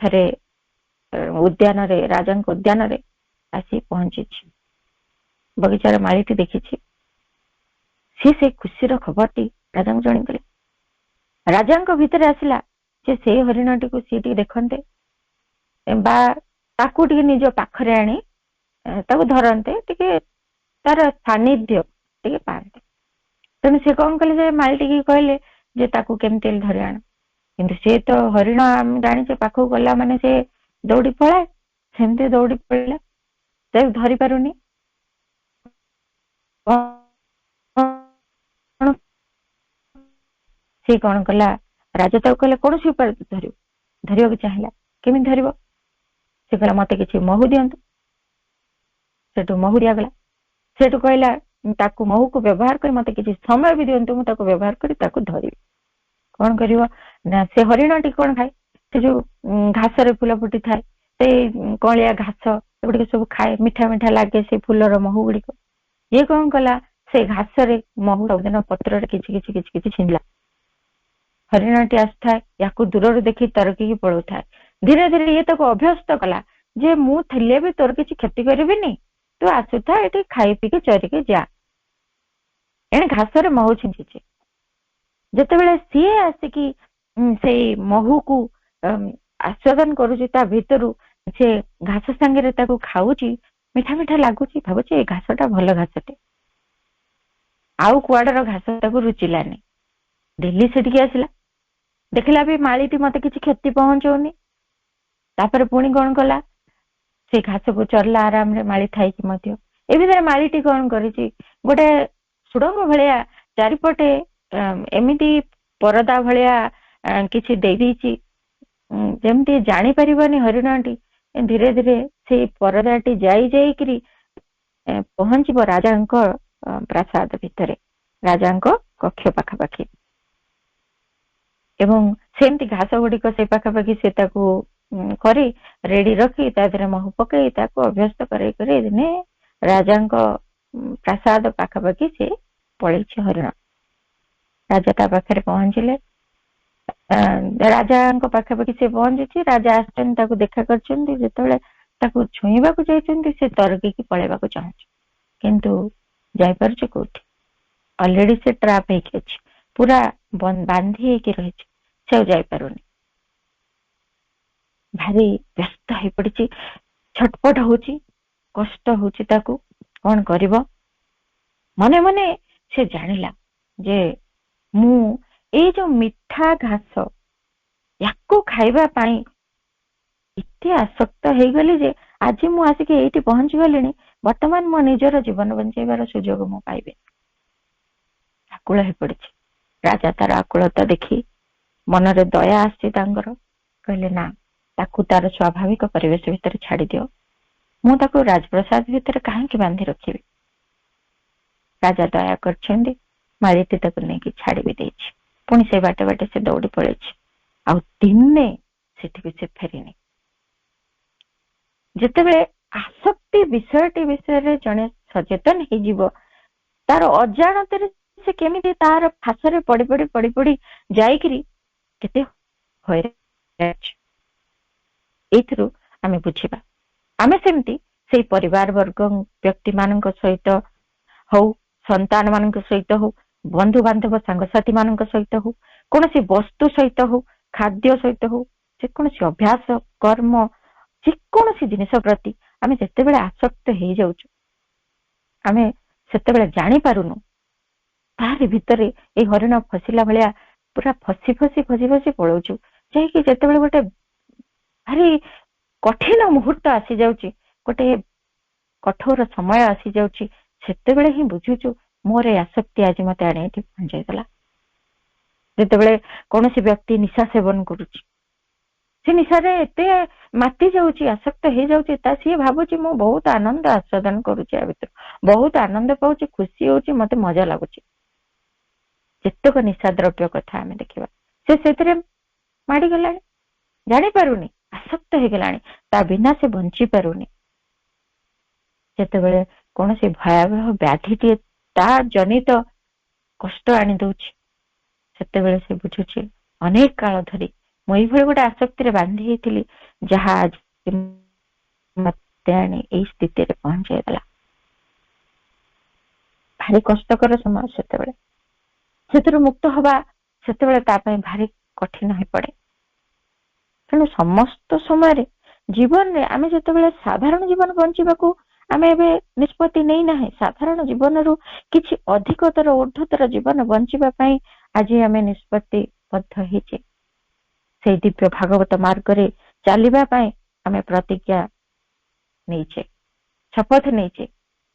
ଥରେ ଉଦ୍ୟାନରେ, ରାଜାଙ୍କ ଉଦ୍ୟାନରେ ଆସି ପହଞ୍ଚିଛି। ବଗିଚାର ମାଳିଟି ଦେଖିଛି। ସେ ଖୁସିର ଖବରଟି ରାଜାଙ୍କୁ ଜଣେଇଥିଲେ। ରାଜାଙ୍କ ଭିତରେ ଆସିଲା ଯେ ସେଇ ହରିଣଟିକୁ ସିଏ ଟିକେ ଦେଖନ୍ତେ ବା ତାକୁ ଟିକେ ନିଜ ପାଖରେ ଆଣି ତାକୁ ଧରନ୍ତେ, ଟିକେ ତାର ସାନ୍ନିଧ୍ୟ ଟିକେ ପାଆନ୍ତେ। ତେଣୁ ସେ କଣ କଲେ, ଯେ ମାଳିଟିକି କହିଲେ ଯେ ତାକୁ କେମିତି ଧରି ଆଣ। କିନ୍ତୁ ସେ ତ ହରିଣ, ଆମେ ଜାଣିଛେ, ପାଖକୁ ଗଲା ମାନେ ସେ ଦୌଡି ପଳାଏ। ସେମିତି ଦୌଡି ପଳେଇଲା, ସେ ଧରି ପାରୁନି। ସେ କଣ କଲା, ରାଜା ତାକୁ କହିଲେ କୌଣସି ଉପାୟରେ ତୁ ଧରିବୁ। ଧରିବାକୁ ଚାହିଁଲା, କେମିତି ଧରିବ? ସେ କହିଲା ମତେ କିଛି ମହୁ ଦିଅନ୍ତୁ। ସେଠୁ ମହୁ ଦିଆଗଲା। ସେଠୁ କହିଲା ତାକୁ ମହୁକୁ ବ୍ୟବହାର କରି ମତେ କିଛି ସମୟ ବି ଦିଅନ୍ତୁ, ମୁଁ ତାକୁ ବ୍ୟବହାର କରି ତାକୁ ଧରିବି। କଣ କରିବ ନା, ସେ ହରିଣଟି କଣ ଖାଏ, ସେ ଯୋଉ ଘାସରେ ଫୁଲ ଫୁଟିଥାଏ, ସେଇ କଅଁଳିଆ ଘାସ ଏଗୁଡିକ ସବୁ ଖାଏ, ମିଠା ମିଠା ଲାଗେ ସେ ଫୁଲର ମହୁ ଗୁଡିକ। ଇଏ କଣ କଲା, ସେ ଘାସରେ ମହୁ ସବୁଦିନ ପତ୍ରରେ କିଛି କିଛି କିଛି କିଛି ଛିଣ୍ଡିଲା। ହରିଣଟି ଆସିଥାଏ, ୟାକୁ ଦୂରରୁ ଦେଖି ତରକିକି ପଳଉଥାଏ। ଧୀରେ ଧୀରେ ଇଏ ତାକୁ ଅଭ୍ୟସ୍ତ କଲା ଯେ ମୁଁ ଥିଲେ ବି ତୋର କିଛି କ୍ଷତି କରିବିନି, ତୁ ଆସୁଥା, ଏଠି ଖାଇ ପିଇକି ଚରିକି ଯା। ଏଣେ ଘାସରେ ମହୁ ଛିଞ୍ଚିଛି। ଯେତେବେଳେ ସିଏ ଆସିକି ସେଇ ମହୁକୁ ଆସ୍ୱାଦନ କରୁଛି ତା ଭିତରୁ ସେ ଘାସ ସାଙ୍ଗରେ ତାକୁ ଖାଉଛି, ମିଠା ମିଠା ଲାଗୁଛି, ଭାବୁଛି ଏ ଘାସଟା ଭଲ ଘାସଟେ। ଆଉ କୁଆଡର ଘାସ ତାକୁ ରୁଚିଲାନି। ଡେଲି ସେଠିକି ଆସିଲା, ଦେଖିଲା ବି ମାଳିଟି ମତେ କିଛି କ୍ଷତି ପହଞ୍ଚଉନି। ତାପରେ ପୁଣି କଣ କଲା, ସେ ଘାସକୁ ଚରିଲା ଆରାମରେ, ମାଳି ଥାଇକି ମଧ୍ୟ। ଏ ଭିତରେ ମାଳିଟି କଣ କରିଛି, ଗୋଟେ ସୁଡଙ୍ଗ ଭଳିଆ ଚାରିପଟେ ଏମିତି ପରଦା ଭଳିଆ କିଛି ଦେଇଦେଇଛି, ଯେମିତି ଜାଣିପାରିବନି ହରିଣଟି ଧୀରେ ଧୀରେ ସେଇ ପରଦାଟି ଯାଇ ଯାଇକିରି ପହଞ୍ଚିବ ରାଜାଙ୍କ ପ୍ରାସାଦ ଭିତରେ, ରାଜାଙ୍କ କକ୍ଷ ପାଖାପାଖି। ଏବଂ ସେମିତି ଘାସ ଗୁଡିକ ସେ ପାଖାପାଖି ସେ ତାକୁ କରି ରେଡି ରଖି ତା ଦେହରେ ମହୁ ପକେଇ ତାକୁ ଅଭ୍ୟସ୍ତ କରେଇ କରି ଦିନେ ରାଜାଙ୍କ ପ୍ରାସାଦ ପାଖାପାଖି ସେ ପଳେଇଛି ହରିଣ। ରାଜା ତା ପାଖରେ ପହଞ୍ଚିଲେ, ରାଜାଙ୍କ ପାଖାପାଖି ସେ ପହଞ୍ଚିଛି, ରାଜା ଆସିଛନ୍ତି, ତାକୁ ଦେଖା କରିଛନ୍ତି। ଯେତେବେଳେ ତାକୁ ଛୁଇଁବାକୁ ଯାଇଛନ୍ତି, ସେ ତରକିକି ପଳେଇବାକୁ ଚାହୁଁଛି, କିନ୍ତୁ ଯାଇପାରୁଛି କୋଉଠି? ଅଲରେଡି ସେ ଟ୍ରାପ୍ ହେଇକି ଅଛି, ପୁରା ବାନ୍ଧି ହେଇକି ରହିଛି, ସେ ଆଉ ଯାଇପାରୁନି। ଭାରି ବ୍ୟସ୍ତ ହେଇପଡିଛି, ଛଟପଟ ହଉଛି, କଷ୍ଟ ହଉଛି ତାକୁ, କଣ କରିବ? ମନେ ମନେ ସେ ଜାଣିଲା ଯେ ମୁଁ ଏଇ ଯୋଉ ମିଠା ଘାସ ୟାକୁ ଖାଇବା ପାଇଁ ଏତେ ଆସକ୍ତ ହେଇଗଲି ଯେ ଆଜି ମୁଁ ଆସିକି ଏଇଠି ପହଞ୍ଚି ଗଲିଣି, ବର୍ତ୍ତମାନ ମୋ ନିଜର ଜୀବନ ବଞ୍ଚେଇବାର ସୁଯୋଗ ମୁଁ ପାଇବି। ଆକୁଳ ହେଇପଡିଛି। ରାଜା ତାର ଆକୁଳତା ଦେଖି ମନରେ ଦୟା ଆସିଛି ତାଙ୍କର, କହିଲେ ନା, ତାକୁ ତାର ସ୍ୱାଭାବିକ ପରିବେଶ ଭିତରେ ଛାଡି ଦିଅ, ମୁଁ ତାକୁ ରାଜପ୍ରସାଦ ଭିତରେ କାହିଁକି ବାନ୍ଧି ରଖିବି? ରାଜା ଦୟା କରିଛନ୍ତି, ମାଳିଟି ତାକୁ ନେଇକି ଛାଡି ବି ଦେଇଛି। ପୁଣି ସେ ବାଟେ ବାଟେ ସେ ଦୌଡି ପଳେଇଛି, ଆଉ ଦିନେ ସେଠିକି ସେ ଫେରିନି। ଯେତେବେଳେ ଆସକ୍ତି ବିଷୟଟି ବିଷୟରେ ଜଣେ ସଚେତନ ହେଇଯିବ, ତାର ଅଜାଣତରେ ସେ କେମିତି ତାର ଫାଶରେ ପଡି ପଡି ପଡି ପଡି ଯାଇକିରି କେତେ ହଇରାଣ, ଏଇଥିରୁ ଆମେ ବୁଝିବା। ଆମେ ସେମିତି ସେଇ ପରିବାର ବର୍ଗ ବ୍ୟକ୍ତି ମାନଙ୍କ ସହିତ ହଉ, ସନ୍ତାନ ମାନଙ୍କ ସହିତ ହଉ, ବନ୍ଧୁବାନ୍ଧବ ସାଙ୍ଗସାଥି ମାନଙ୍କ ସହିତ ହଉ, କୌଣସି ବସ୍ତୁ ସହିତ ହଉ, ଖାଦ୍ୟ ସହିତ ହଉ, ଯେକୌଣସି ଅଭ୍ୟାସ କର୍ମ, ଯେକୌଣସି ଜିନିଷ ପ୍ରତି ଆମେ ଯେତେବେଳେ ଆସକ୍ତ ହେଇଯାଉଛୁ, ଆମେ ସେତେବେଳେ ଜାଣିପାରୁନୁ ତାରି ଭିତରେ ଏଇ ହରିଣ ଫସିଲା ଭଳିଆ ପୁରା ଫସି ଫସି ଫସି ଫସି ପଳଉଛୁ। ଯାଇକି ଯେତେବେଳେ ଗୋଟେ ଭାରି କଠିନ ମୁହୂର୍ତ୍ତ ଆସିଯାଉଛି, ଗୋଟେ କଠୋର ସମୟ ଆସିଯାଉଛି, ସେତେବେଳେ ହିଁ ବୁଝୁଛୁ ମୋର ଏ ଆସକ୍ତି ଆଜି ମତେ ଆଣି ଏଠି ପହଞ୍ଚାଇଦେଲା। ଯେତେବେଳେ କୌଣସି ବ୍ୟକ୍ତି ନିଶା ସେବନ କରୁଛି, ସେ ନିଶାରେ ଏତେ ମାତି ଯାଉଛି, ଆସକ୍ତ ହେଇଯାଉଛି, ସିଏ ଭାବୁଛି ମୁଁ ବହୁତ ଆନନ୍ଦ ଆସ୍ୱାଦନ କରୁଛି, ଆ ଭିତରୁ ବହୁତ ଆନନ୍ଦ ପାଉଛି, ଖୁସି ହଉଛି, ମତେ ମଜା ଲାଗୁଛି। ଯେତେକ ନିଶା ଦ୍ରବ୍ୟ କଥା ଆମେ ଦେଖିବା, ସେ ସେଥିରେ ମାଡିଗଲାଣି, ଜାଣିପାରୁନି, ଆସକ୍ତ ହେଇଗଲାଣି, ତା ବିନା ସେ ବଞ୍ଚି ପାରୁନି। ଯେତେବେଳେ କୌଣସି ଭୟାବହ ବ୍ୟାଧିଟିଏ ତା ଜନିତ କଷ୍ଟ ଆଣି ଦଉଛି, ସେତେବେଳେ ସେ ବୁଝୁଛି ଅନେକ କାଳ ଧରି ମୁଁ ଏଇଭଳି ଗୋଟେ ଆସକ୍ତିରେ ବାନ୍ଧି ହେଇଥିଲି, ଯାହା ମତେ ଆଣି ଏଇ ସ୍ଥିତିରେ ପହଞ୍ଚାଇ ଦେଲା। ଭାରି କଷ୍ଟକର ସମୟ ସେତେବେଳେ, ସେଥିରୁ ମୁକ୍ତ ହବା ସେତେବେଳେ ତା ପାଇଁ ଭାରି କଠିନ ହେଇପଡେ। ତେଣୁ ସମସ୍ତ ସମୟରେ ଜୀବନରେ ଆମେ ଯେତେବେଳେ ସାଧାରଣ ଜୀବନ ବଞ୍ଚିବାକୁ ଆମେ ଏବେ ନିଷ୍ପତ୍ତି ନେଇନାହିଁ, ସାଧାରଣ ଜୀବନରୁ କିଛି ଅଧିକତର ଊର୍ଦ୍ଧ୍ୱତର ଜୀବନ ବଞ୍ଚିବା ପାଇଁ ଆଜି ଆମେ ନିଷ୍ପତ୍ତିବଦ୍ଧ ହେଇଛେ। ସେଇ ଦିବ୍ୟ ଭାଗବତ ମାର୍ଗରେ ଚାଲିବା ପାଇଁ ଆମେ ପ୍ରତିଜ୍ଞା ନେଇଛେ, ଶପଥ ନେଇଛେ,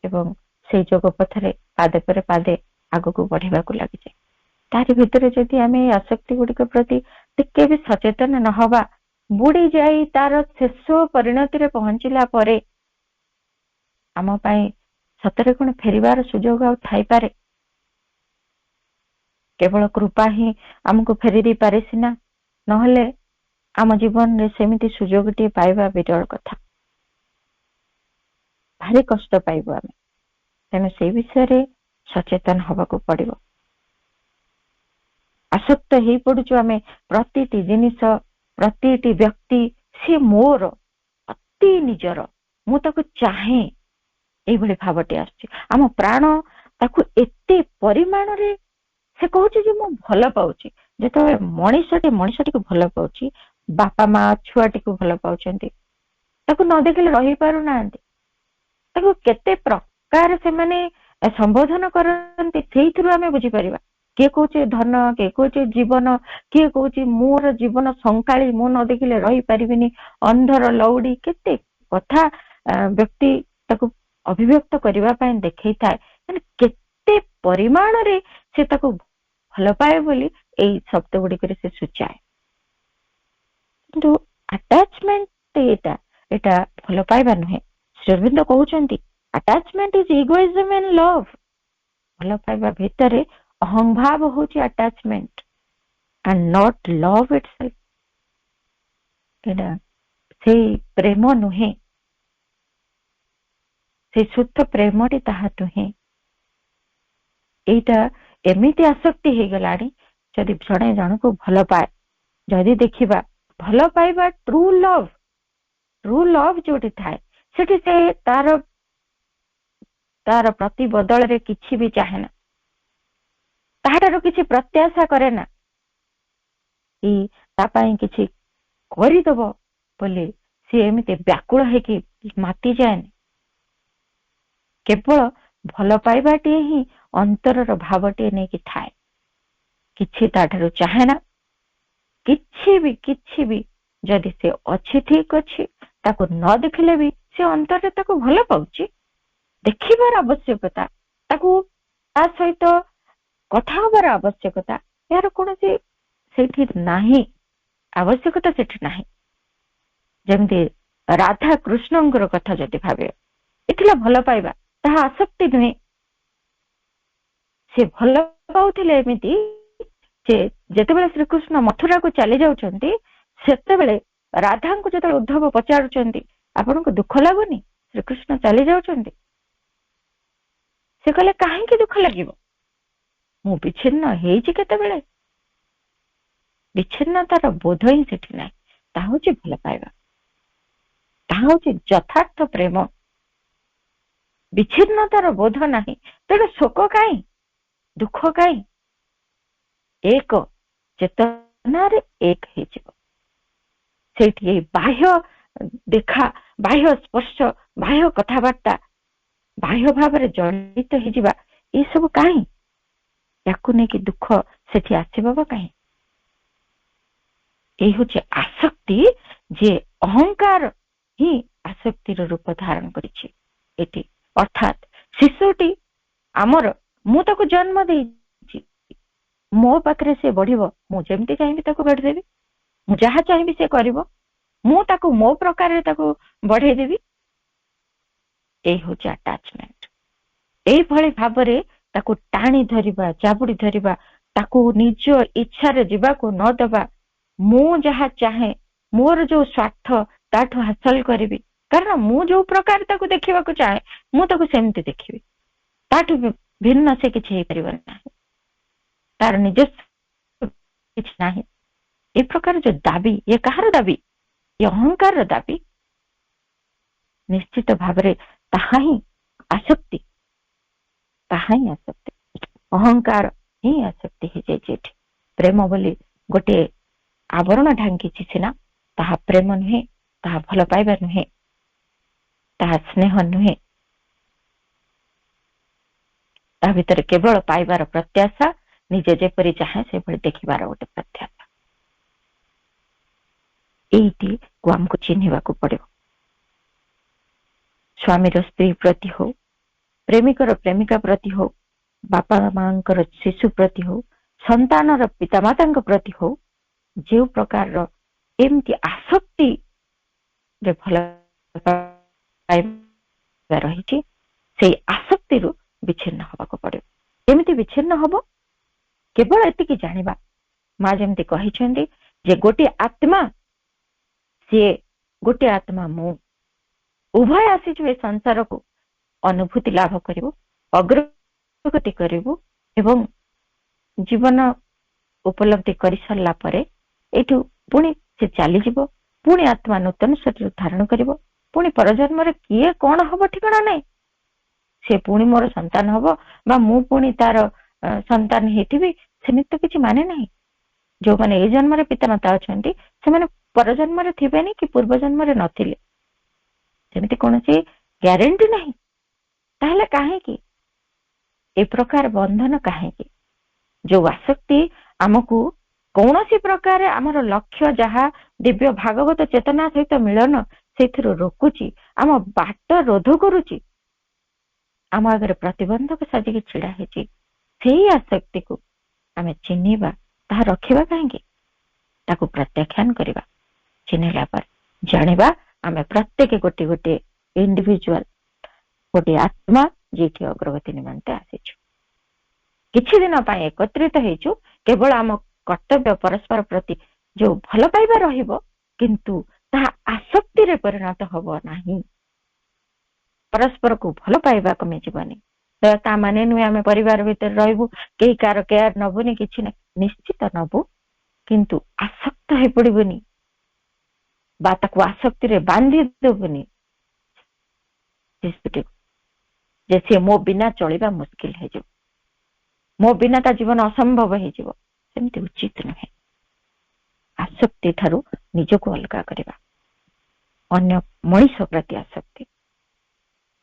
ଏବଂ ସେଇ ଯୋଗ ପଥରେ ପାଦେ ପରେ ପାଦେ ଆଗକୁ ବଢିବାକୁ ଲାଗିଛେ। ତାରି ଭିତରେ ଯଦି ଆମେ ଏଇ ଆସକ୍ତି ଗୁଡିକ ପ୍ରତି ଟିକେ ବି ସଚେତନ ନହବା, ବୁଡି ଯାଇ ତାର ଶେଷ ପରିଣତିରେ ପହଞ୍ଚିଲା ପରେ ଆମ ପାଇଁ ସତରେ କଣ ଫେରିବାର ସୁଯୋଗ ଆଉ ଥାଇପାରେ? କେବଳ କୃପା ହିଁ ଆମକୁ ଫେରି ଦେଇପାରେ ସିନା, ନହେଲେ ଆମ ଜୀବନରେ ସେମିତି ସୁଯୋଗଟିଏ ପାଇବା ବିରଳ କଥା। ଭାରି କଷ୍ଟ ପାଇବୁ ଆମେ। ତେଣୁ ସେଇ ବିଷୟରେ ସଚେତନ ହବାକୁ ପଡିବ। ଆସକ୍ତ ହେଇ ପଡୁଛୁ ଆମେ ପ୍ରତିଟି ଜିନିଷ, ପ୍ରତିଟି ବ୍ୟକ୍ତି, ସେ ମୋର ଅତି ନିଜର, ମୁଁ ତାକୁ ଚାହେଁ, ଏଇଭଳି ଭାବଟି ଆସୁଛି। ଆମ ପ୍ରାଣ ତାକୁ ଏତେ ପରିମାଣରେ ସେ କହୁଛି ଯେ ମୁଁ ଭଲ ପାଉଛି। ଯେତେବେଳେ ମଣିଷଟିକୁ ଭଲ ପାଉଛି, ବାପା ମା ଛୁଆଟିକୁ ଭଲ ପାଉଛନ୍ତି, ତାକୁ ନ ଦେଖିଲେ ରହିପାରୁନାହାନ୍ତି, ତାକୁ କେତେ ପ୍ରକାର ସେମାନେ ସମ୍ବୋଧନ କରନ୍ତି, ସେଇଥିରୁ ଆମେ ବୁଝିପାରିବା। କିଏ କହୁଛି ଧନ, କିଏ କହୁଛି ଜୀବନ, କିଏ କହୁଛି ମୋର ଜୀବନ ସଙ୍କାଳି, ମୁଁ ନ ଦେଖିଲେ ରହିପାରିବିନି, ଅନ୍ଧର ଲଉଡି, କେତେ କଥା ବ୍ୟକ୍ତି ତାକୁ ଅଭିବ୍ୟକ୍ତ କରିବା ପାଇଁ ଦେଖେଇଥାଏ। ମାନେ କେତେ ପରିମାଣରେ ସେ ତାକୁ ଭଲ ପାଏ ବୋଲି ଏଇ ଶବ୍ଦ ଗୁଡିକରେ ସେ ସୂଚାଏ। କିନ୍ତୁ ଆଟାଚମେଣ୍ଟ ଏଇଟା ଭଲ ପାଇବା ନୁହେଁ। ଶ୍ରୀ ଅରବିନ୍ଦ କହୁଛନ୍ତି ଆଟାଚମେଣ୍ଟ ଇଜ ଇଗୋଇଜମ ଆଣ୍ଡ ଲଭ। ଭଲ ପାଇବା ଭିତରେ ଅହଂଭାବ ହଉଛି ଆଟାଚମେଣ୍ଟ ଆଣ୍ଡ ନଟ୍ ଲଭ୍ ଇଟସେଲ୍ଫ। ଏଇଟା ସେଇ ପ୍ରେମ ନୁହେଁ, ସେଇ ଶୁଦ୍ଧ ପ୍ରେମଟି ତାହା ନୁହେଁ। ଏଇଟା ଏମିତି ଆସକ୍ତି ହେଇଗଲାଣି, ଯଦି ଜଣେ ଜଣକୁ ଭଲ ପାଏ, ଯଦି ଦେଖିବା ଭଲ ପାଇବା ଟ୍ରୁ ଲଭ୍ ଯୋଉଠି ଥାଏ, ସେଠି ସେ ତାର ପ୍ରତି ବଦଳରେ କିଛି ବି ଚାହେଁ ନା, ତାହାଠାରୁ କିଛି ପ୍ରତ୍ୟାଶା କରେ ନା, କି ତା ପାଇଁ କିଛି କରିଦବ ବୋଲି ସେ ଏମିତି ବ୍ୟାକୁଳ ହେଇକି ମାତିଯାଏନି। କେବଳ ଭଲ ପାଇବାଟିଏ ହିଁ ଅନ୍ତରର ଭାବଟିଏ ନେଇକି ଥାଏ, କିଛି ତାଠାରୁ ଚାହେଁ ନା। କିଛି ବି ଯଦି ସେ ଅଛି ଠିକ ଅଛି, ତାକୁ ନ ଦେଖିଲେ ବି ସେ ଅନ୍ତରରେ ତାକୁ ଭଲ ପାଉଛି। ଦେଖିବାର ଆବଶ୍ୟକତା, ତାକୁ ତା ସହିତ କଥା ହବାର ଆବଶ୍ୟକତା, ଏହାର କୌଣସି ସେଠି ନାହିଁ, ଆବଶ୍ୟକତା ସେଠି ନାହିଁ। ଯେମିତି ରାଧା କୃଷ୍ଣଙ୍କର କଥା ଯଦି ଭାବେ, ଏଥିଲା ଭଲ ପାଇବା, ତାହା ଆସକ୍ତି ନୁହେଁ। ସେ ଭଲ ପାଉଥିଲେ ଏମିତି ଯେ ଯେତେବେଳେ ଶ୍ରୀକୃଷ୍ଣ ମଥୁରାକୁ ଚାଲି ଯାଉଛନ୍ତି, ସେତେବେଳେ ରାଧାଙ୍କୁ ଯେତେବେଳେ ଉଦ୍ଧବ ପଚାରୁଛନ୍ତି ଆପଣଙ୍କୁ ଦୁଃଖ ଲାଗୁନି ଶ୍ରୀକୃଷ୍ଣ ଚାଲି ଯାଉଛନ୍ତି? ସେ କହିଲେ କାହିଁକି ଦୁଃଖ ଲାଗିବ, ମୁଁ ବିଚ୍ଛିନ୍ନ ହେଇଛି କେତେବେଳେ। ବିଚ୍ଛିନ୍ନତାର ବୋଧ ହିଁ ସେଠି ନାହିଁ। ତାହା ହଉଛି ଭଲ ପାଇବା, ତାହା ହଉଛି ଯଥାର୍ଥ ପ୍ରେମ। ବିଚ୍ଛିନ୍ନତାର ବୋଧ ନାହିଁ, ତେଣୁ ଶୋକ କାହିଁ, ଦୁଃଖ କାହିଁ? ଏକ ଚେତନାରେ ଏକ ହେଇଯିବ। ସେଇଠି ଏଇ ବାହ୍ୟ ଦେଖା, ବାହ୍ୟ ସ୍ପର୍ଶ, ବାହ୍ୟ କଥାବାର୍ତ୍ତା, ବାହ୍ୟ ଭାବରେ ଜଡ଼ିତ ହେଇଯିବା, ଏସବୁ କାହିଁ? ତାକୁ ନେଇକି ଦୁଃଖ ସେଠି ଆସିବ ବା କାହିଁ? এই হচ্ছে আসক্তি, যে অহংকার ହିଁ আসক্তিର ରୂପ ଧାରଣ କରିଛି ଏଠି। ଅର୍ଥାତ୍ ଶିଶୁଟି ଆମର, ମୁଁ ତାକୁ ଜନ୍ମ ଦେଇଛି, ମୋ ପାଖରେ ସେ ବଢିବ, ମୁଁ ଯେମିତି ଚାହିଁବି ତାକୁ ବଢିଦେବି, ମୁଁ ଯାହା ଚାହିଁବି ସେ କରିବ, ମୁଁ ତାକୁ ମୋ ପ୍ରକାରରେ ତାକୁ ବଢେଇଦେବି। এই ହଉଛି ଆଟାଚମେଣ୍ଟ। ଏଇଭଳି ଭାବରେ ତାକୁ ଟାଣି ଧରିବା, ଜାବୁଡି ଧରିବା, ତାକୁ ନିଜ ଇଚ୍ଛାରେ ଯିବାକୁ ନ ଦେବା, ମୁଁ ଯାହା ଚାହେଁ, ମୋର ଯୋଉ ସ୍ୱାର୍ଥ ତାଠୁ ହାସଲ କରିବି, କାରଣ ମୁଁ ଯୋଉ ପ୍ରକାର ତାକୁ ଦେଖିବାକୁ ଚାହେଁ ମୁଁ ତାକୁ ସେମିତି ଦେଖିବି, ତାଠୁ ଭିନ୍ନ ସେ କିଛି ହେଇପାରିବ ନାହିଁ, ତାର ନିଜସ୍ୱ କିଛି ନାହିଁ। ଏ ପ୍ରକାର ଯୋଉ ଦାବି, ଏ କାହାର ଦାବି? ଏ ଅହଙ୍କାରର ଦାବି। ନିଶ୍ଚିତ ଭାବରେ ତାହା ହିଁ ଆସକ୍ତି, ତାହା ହିଁ ଆସକ୍ତି। ଅହଙ୍କାର ହିଁ ଆସକ୍ତି ହେଇଯାଇଛି ଏଠି। ପ୍ରେମ ବୋଲି ଗୋଟିଏ ଆବରଣ ଢାଙ୍କିଛି ସିନା, ତାହା ପ୍ରେମ ନୁହେଁ, ତାହା ଭଲ ପାଇବା ନୁହେଁ, ତାହା ସ୍ନେହ ନୁହେଁ। ତା ଭିତରେ କେବଳ ପାଇବାର ପ୍ରତ୍ୟାଶା, ନିଜେ ଯେପରି ଚାହେଁ ସେଭଳି ଦେଖିବାର ଗୋଟେ ପ୍ରତ୍ୟାଶା। ଏଇଟିକୁ ଆମକୁ ଚିହ୍ନିବାକୁ ପଡିବ। ସ୍ୱାମୀର ସ୍ତ୍ରୀ ପ୍ରତି ହଉ, ପ୍ରେମିକର ପ୍ରେମିକା ପ୍ରତି ହଉ, ବାପା ମାଙ୍କର ଶିଶୁ ପ୍ରତି ହଉ, ସନ୍ତାନର ପିତାମାତାଙ୍କ ପ୍ରତି ହଉ, ଯେଉଁ ପ୍ରକାରର ଏମିତି ଆସକ୍ତିରେ ଭଲ ପାଇବା ରହିଛି, ସେଇ ଆସକ୍ତିରୁ ବିଚ୍ଛିନ୍ନ ହବାକୁ ପଡିବ। କେମିତି ବିଚ୍ଛିନ୍ନ ହବ? କେବଳ ଏତିକି ଜାଣିବା, ମା ଯେମିତି କହିଛନ୍ତି ଯେ ଗୋଟିଏ ଆତ୍ମା ସିଏ, ଗୋଟିଏ ଆତ୍ମା ମୁଁ, ଉଭୟ ଆସିଛୁ ଏ ସଂସାରକୁ, ଅନୁଭୂତି ଲାଭ କରିବୁ, ଅଗ୍ରଗତି କରିବୁ, ଏବଂ ଜୀବନ ଉପଲବ୍ଧି କରିସାରିଲା ପରେ ଏଠୁ ପୁଣି ସେ ଚାଲିଯିବ, ପୁଣି ଆତ୍ମା ନୂତନ ଶରୀର ଧାରଣ କରିବ, ପୁଣି ପରଜନ୍ମରେ କିଏ କଣ ହବ ଠିକଣା ନାହିଁ। ସେ ପୁଣି ମୋର ସନ୍ତାନ ହବ ବା ମୁଁ ପୁଣି ତାର ସନ୍ତାନ ହେଇଥିବି, ସେମିତି ତ କିଛି ମାନେ ନାହିଁ। ଯୋଉମାନେ ଏ ଜନ୍ମରେ ପିତାମାତା ଅଛନ୍ତି ସେମାନେ ପରଜନ୍ମରେ ଥିବେନି କି ପୂର୍ବ ଜନ୍ମରେ ନଥିଲେ, ସେମିତି କୌଣସି ଗ୍ୟାରେଣ୍ଟି ନାହିଁ। ତାହେଲେ କାହିଁକି ଏ ପ୍ରକାର ବନ୍ଧନ? କାହିଁକି ଯୋଉ ଆସକ୍ତି ଆମକୁ କୌଣସି ପ୍ରକାର ଆମର ଲକ୍ଷ୍ୟ ଯାହା ଦିବ୍ୟ ଭାଗବତ ଚେତନା ସହିତ ମିଳନ ସେଇଥିରୁ ରୋକୁଛି, ଆମ ବାଟ ରୋଧ କରୁଛି, ଆମ ଆଗରେ ପ୍ରତିବନ୍ଧକ ସାଜିକି ଛିଡା ହେଇଛି, ସେଇ ଆସକ୍ତିକୁ ଆମେ ଚିହ୍ନିବା, ତାହା ରଖିବା କାହିଁକି? ତାକୁ ପ୍ରତ୍ୟାଖ୍ୟାନ କରିବା। ଚିହ୍ନିଲା ପରେ ଜାଣିବା ଆମେ ପ୍ରତ୍ୟେକ ଗୋଟିଏ ଗୋଟିଏ ଇଣ୍ଡିଭିଜୁଆଲ, ଗୋଟିଏ ଆତ୍ମା ଯିଏକି ଅଗ୍ରଗତି ନିମନ୍ତେ ଆସିଛୁ। କିଛି ଦିନ ପାଇଁ ଏକତ୍ରିତ ହେଇଛୁ, କେବଳ ଆମ କର୍ତ୍ତବ୍ୟ ପରସ୍ପର ପ୍ରତି ଯୋଉ ଭଲ ପାଇବା ରହିବ, କିନ୍ତୁ ତାହା ଆସକ୍ତିରେ ପରିଣତ ହବ ନାହିଁ। ପରସ୍ପରକୁ ଭଲ ପାଇବା କମିଯିବନି। ତା ମାନେ ନୁହେଁ ଆମେ ପରିବାର ଭିତରେ ରହିବୁ, କେହି କାହାର କେୟାର ନବୁନି, କିଛି ନାହିଁ। ନିଶ୍ଚିତ ନବୁ, କିନ୍ତୁ ଆସକ୍ତ ହେଇ ପଡିବୁନି ବା ତାକୁ ଆସକ୍ତିରେ ବାନ୍ଧି ଦେବୁନି ଯେ ସିଏ ମୋ ବିନା ଚଳିବା ମୁସ୍କିଲ ହେଇଯିବ, ମୋ ବିନା ତା ଜୀବନ ଅସମ୍ଭବ ହେଇଯିବ। ସେମିତି ଉଚିତ ନୁହେଁ। ଆସକ୍ତି ଠାରୁ ନିଜକୁ ଅଲଗା କରିବା। ଅନ୍ୟ ମଣିଷ ପ୍ରତି ଆସକ୍ତି,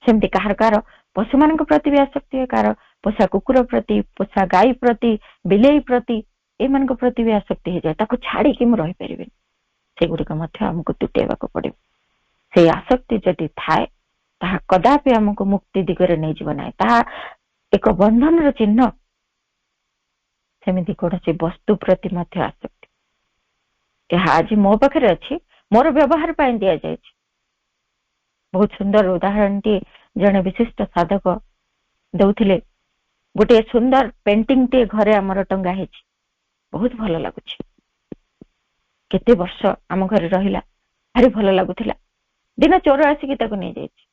ସେମିତି କାହାର କାହାର ପଶୁମାନଙ୍କ ପ୍ରତି ବି ଆସକ୍ତି ହୁଏ, କାହାର ପୋଷା କୁକୁର ପ୍ରତି, ପୋଷା ଗାଈ ପ୍ରତି, ବିଲେଇ ପ୍ରତି, ଏମାନଙ୍କ ପ୍ରତି ବି ଆସକ୍ତି ହେଇଯାଏ। ତାକୁ ଛାଡିକି ମୁଁ ରହିପାରିବିନି, ସେଗୁଡିକ ମଧ୍ୟ ଆମକୁ ତୁଟେଇବାକୁ ପଡିବ। ସେଇ ଆସକ୍ତି ଯଦି ଥାଏ, ତାହା କଦାପି ଆମକୁ ମୁକ୍ତି ଦିଗରେ ନେଇଯିବ ନାହିଁ, ତାହା ଏକ ବନ୍ଧନର ଚିହ୍ନ। ସେମିତି କୌଣସି ବସ୍ତୁ ପ୍ରତି ମଧ୍ୟ ଆସକ୍ତି, ଏହା ଆଜି ମୋ ପାଖରେ ଅଛି, ମୋର ବ୍ୟବହାର ପାଇଁ ଦିଆଯାଇଛି। ବହୁତ ସୁନ୍ଦର ଉଦାହରଣଟି ଜଣେ ବିଶିଷ୍ଟ ସାଧକ ଦଉଥିଲେ। ଗୋଟିଏ ସୁନ୍ଦର ପେଣ୍ଟିଂଟିଏ ଘରେ ଆମର ଟଙ୍ଗା ହେଇଛି, ବହୁତ ଭଲ ଲାଗୁଛି। କେତେ ବର୍ଷ ଆମ ଘରେ ରହିଲା, ଭାରି ଭଲ ଲାଗୁଥିଲା। ଦିନ ଚୋର ଆସିକି ତାକୁ ନେଇଯାଇଛି।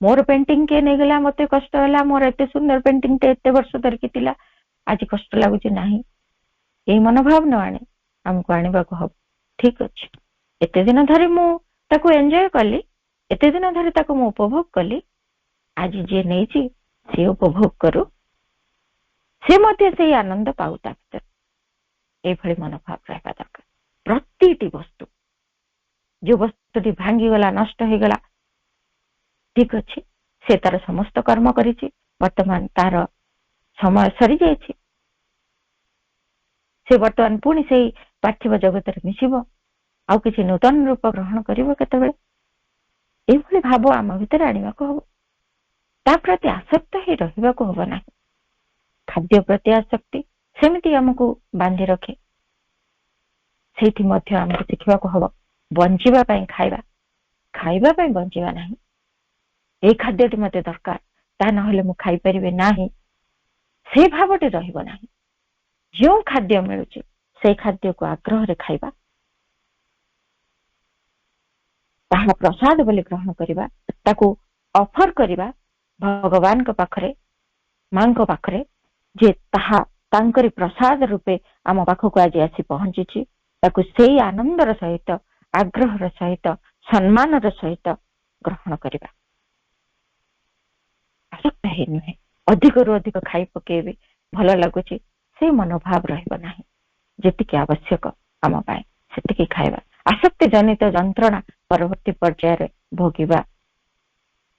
ମୋର ପେଣ୍ଟିଂ କିଏ ନେଇଗଲା, ମତେ କଷ୍ଟ ହେଲା। ମୋର ଏତେ ସୁନ୍ଦର ପେଣ୍ଟିଂଟେ ଏତେ ବର୍ଷ ଧରିକି ଥିଲା, ଆଜି କଷ୍ଟ ଲାଗୁଛି। ନାହିଁ, ଏଇ ମନୋଭାବ ନ ଆଣି ଆମକୁ ଆଣିବାକୁ ହବ। ଠିକ ଅଛି, ଏତେ ଦିନ ଧରି ମୁଁ ତାକୁ ଏନ୍ଜୟ କଲି, ଏତେ ଦିନ ଧରି ତାକୁ ମୁଁ ଉପଭୋଗ କଲି, ଆଜି ଯିଏ ନେଇଛି ସିଏ ଉପଭୋଗ କରୁ, ସେ ମଧ୍ୟ ସେଇ ଆନନ୍ଦ ପାଉ ତା ଭିତରେ। ଏଇଭଳି ମନୋଭାବ ରହିବା ଦରକାର। ପ୍ରତିଟି ବସ୍ତୁ, ଯୋଉ ବସ୍ତୁଟି ଭାଙ୍ଗିଗଲା, ନଷ୍ଟ ହେଇଗଲା, ଠିକ ଅଛି, ସେ ତାର ସମସ୍ତ କର୍ମ କରିଛି, ବର୍ତ୍ତମାନ ତାର ସମୟ ସରିଯାଇଛି। ସେ ବର୍ତ୍ତମାନ ପୁଣି ସେଇ ପାର୍ଥିବ ଜଗତରେ ମିଶିବ, ଆଉ କିଛି ନୂତନ ରୂପ ଗ୍ରହଣ କରିବ କେତେବେଳେ। ଏଇଭଳି ଭାବ ଆମ ଭିତରେ ଆଣିବାକୁ ହବ। ତା ପ୍ରତି ଆସକ୍ତ ହେଇ ରହିବାକୁ ହବ ନାହିଁ। ଖାଦ୍ୟ ପ୍ରତି ଆସକ୍ତି ସେମିତି ଆମକୁ ବାନ୍ଧି ରଖେ। ସେଇଠି ମଧ୍ୟ ଆମକୁ ଶିଖିବାକୁ ହବ, ବଞ୍ଚିବା ପାଇଁ ଖାଇବା, ଖାଇବା ପାଇଁ ବଞ୍ଚିବା ନାହିଁ। ଏଇ ଖାଦ୍ୟଟି ମତେ ଦରକାର, ତା ନହେଲେ ମୁଁ ଖାଇପାରିବି ନାହିଁ, ସେ ଭାବଟି ରହିବ ନାହିଁ। ଯେଉଁ ଖାଦ୍ୟ ମିଳୁଛି ସେଇ ଖାଦ୍ୟକୁ ଆଗ୍ରହରେ ଖାଇବା, ତାହା ପ୍ରସାଦ ବୋଲି ଗ୍ରହଣ କରିବା, ତାକୁ ଅଫର କରିବା ଭଗବାନଙ୍କ ପାଖରେ, ମାଙ୍କ ପାଖରେ, ଯେ ତାହା ତାଙ୍କରି ପ୍ରସାଦ ରୂପେ ଆମ ପାଖକୁ ଆଜି ଆସି ପହଞ୍ଚିଛି। ତାକୁ ସେଇ ଆନନ୍ଦର ସହିତ, ଆଗ୍ରହର ସହିତ, ସମ୍ମାନର ସହିତ ଗ୍ରହଣ କରିବା। ଆସକ୍ତ ହେଇ ନୁହେଁ, ଅଧିକରୁ ଅଧିକ ଖାଇ ପକେଇବି, ଭଲ ଲାଗୁଛି, ସେଇ ମନୋଭାବ ରହିବ ନାହିଁ। ଯେତିକି ଆବଶ୍ୟକ ଆମ ପାଇଁ ସେତିକି ଖାଇବା। ଆସକ୍ତି ଜନିତ ଯନ୍ତ୍ରଣା ପରବର୍ତ୍ତୀ ପର୍ଯ୍ୟାୟରେ ଭୋଗିବା,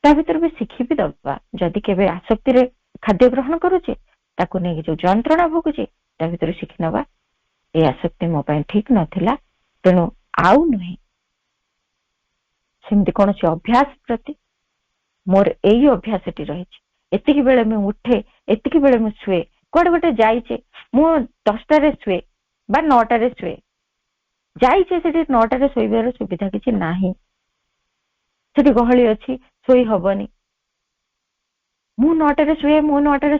ତା ଭିତରେ ବି ଶିଖିବି ଦବା। ଯଦି କେବେ ଆସକ୍ତିରେ ଖାଦ୍ୟ ଗ୍ରହଣ କରୁଛେ, ତାକୁ ନେଇକି ଯୋଉ ଯନ୍ତ୍ରଣା ଭୋଗୁଛି, ତା ଭିତରେ ଶିଖି ନବା, ଏ ଆସକ୍ତି ମୋ ପାଇଁ ଠିକ ନଥିଲା, ତେଣୁ ଆଉ ନୁହେଁ। ସେମିତି କୌଣସି ଅଭ୍ୟାସ ପ୍ରତି ମୋର ଏଇ ଅଭ୍ୟାସଟି ରହିଛି, ଏତିକି ବେଳେ ମୁଁ ଉଠେ, ଏତିକି ବେଳେ ମୁଁ ଶୁଏ, କୁଆଡେ ଗୋଟେ ଯାଇଛେ, ମୁଁ 10ଟାରେ ଶୁଏ ବା 9ଟାରେ ଶୁଏ, ଯାଇଛେ ସେଠି 9ଟାରେ ଶୋଇବାର ସୁବିଧା କିଛି ନାହିଁ, ସେଠି ଗହଳି ଅଛି, ଶୋଇ ହବନି, ମୁଁ 9ଟାରେ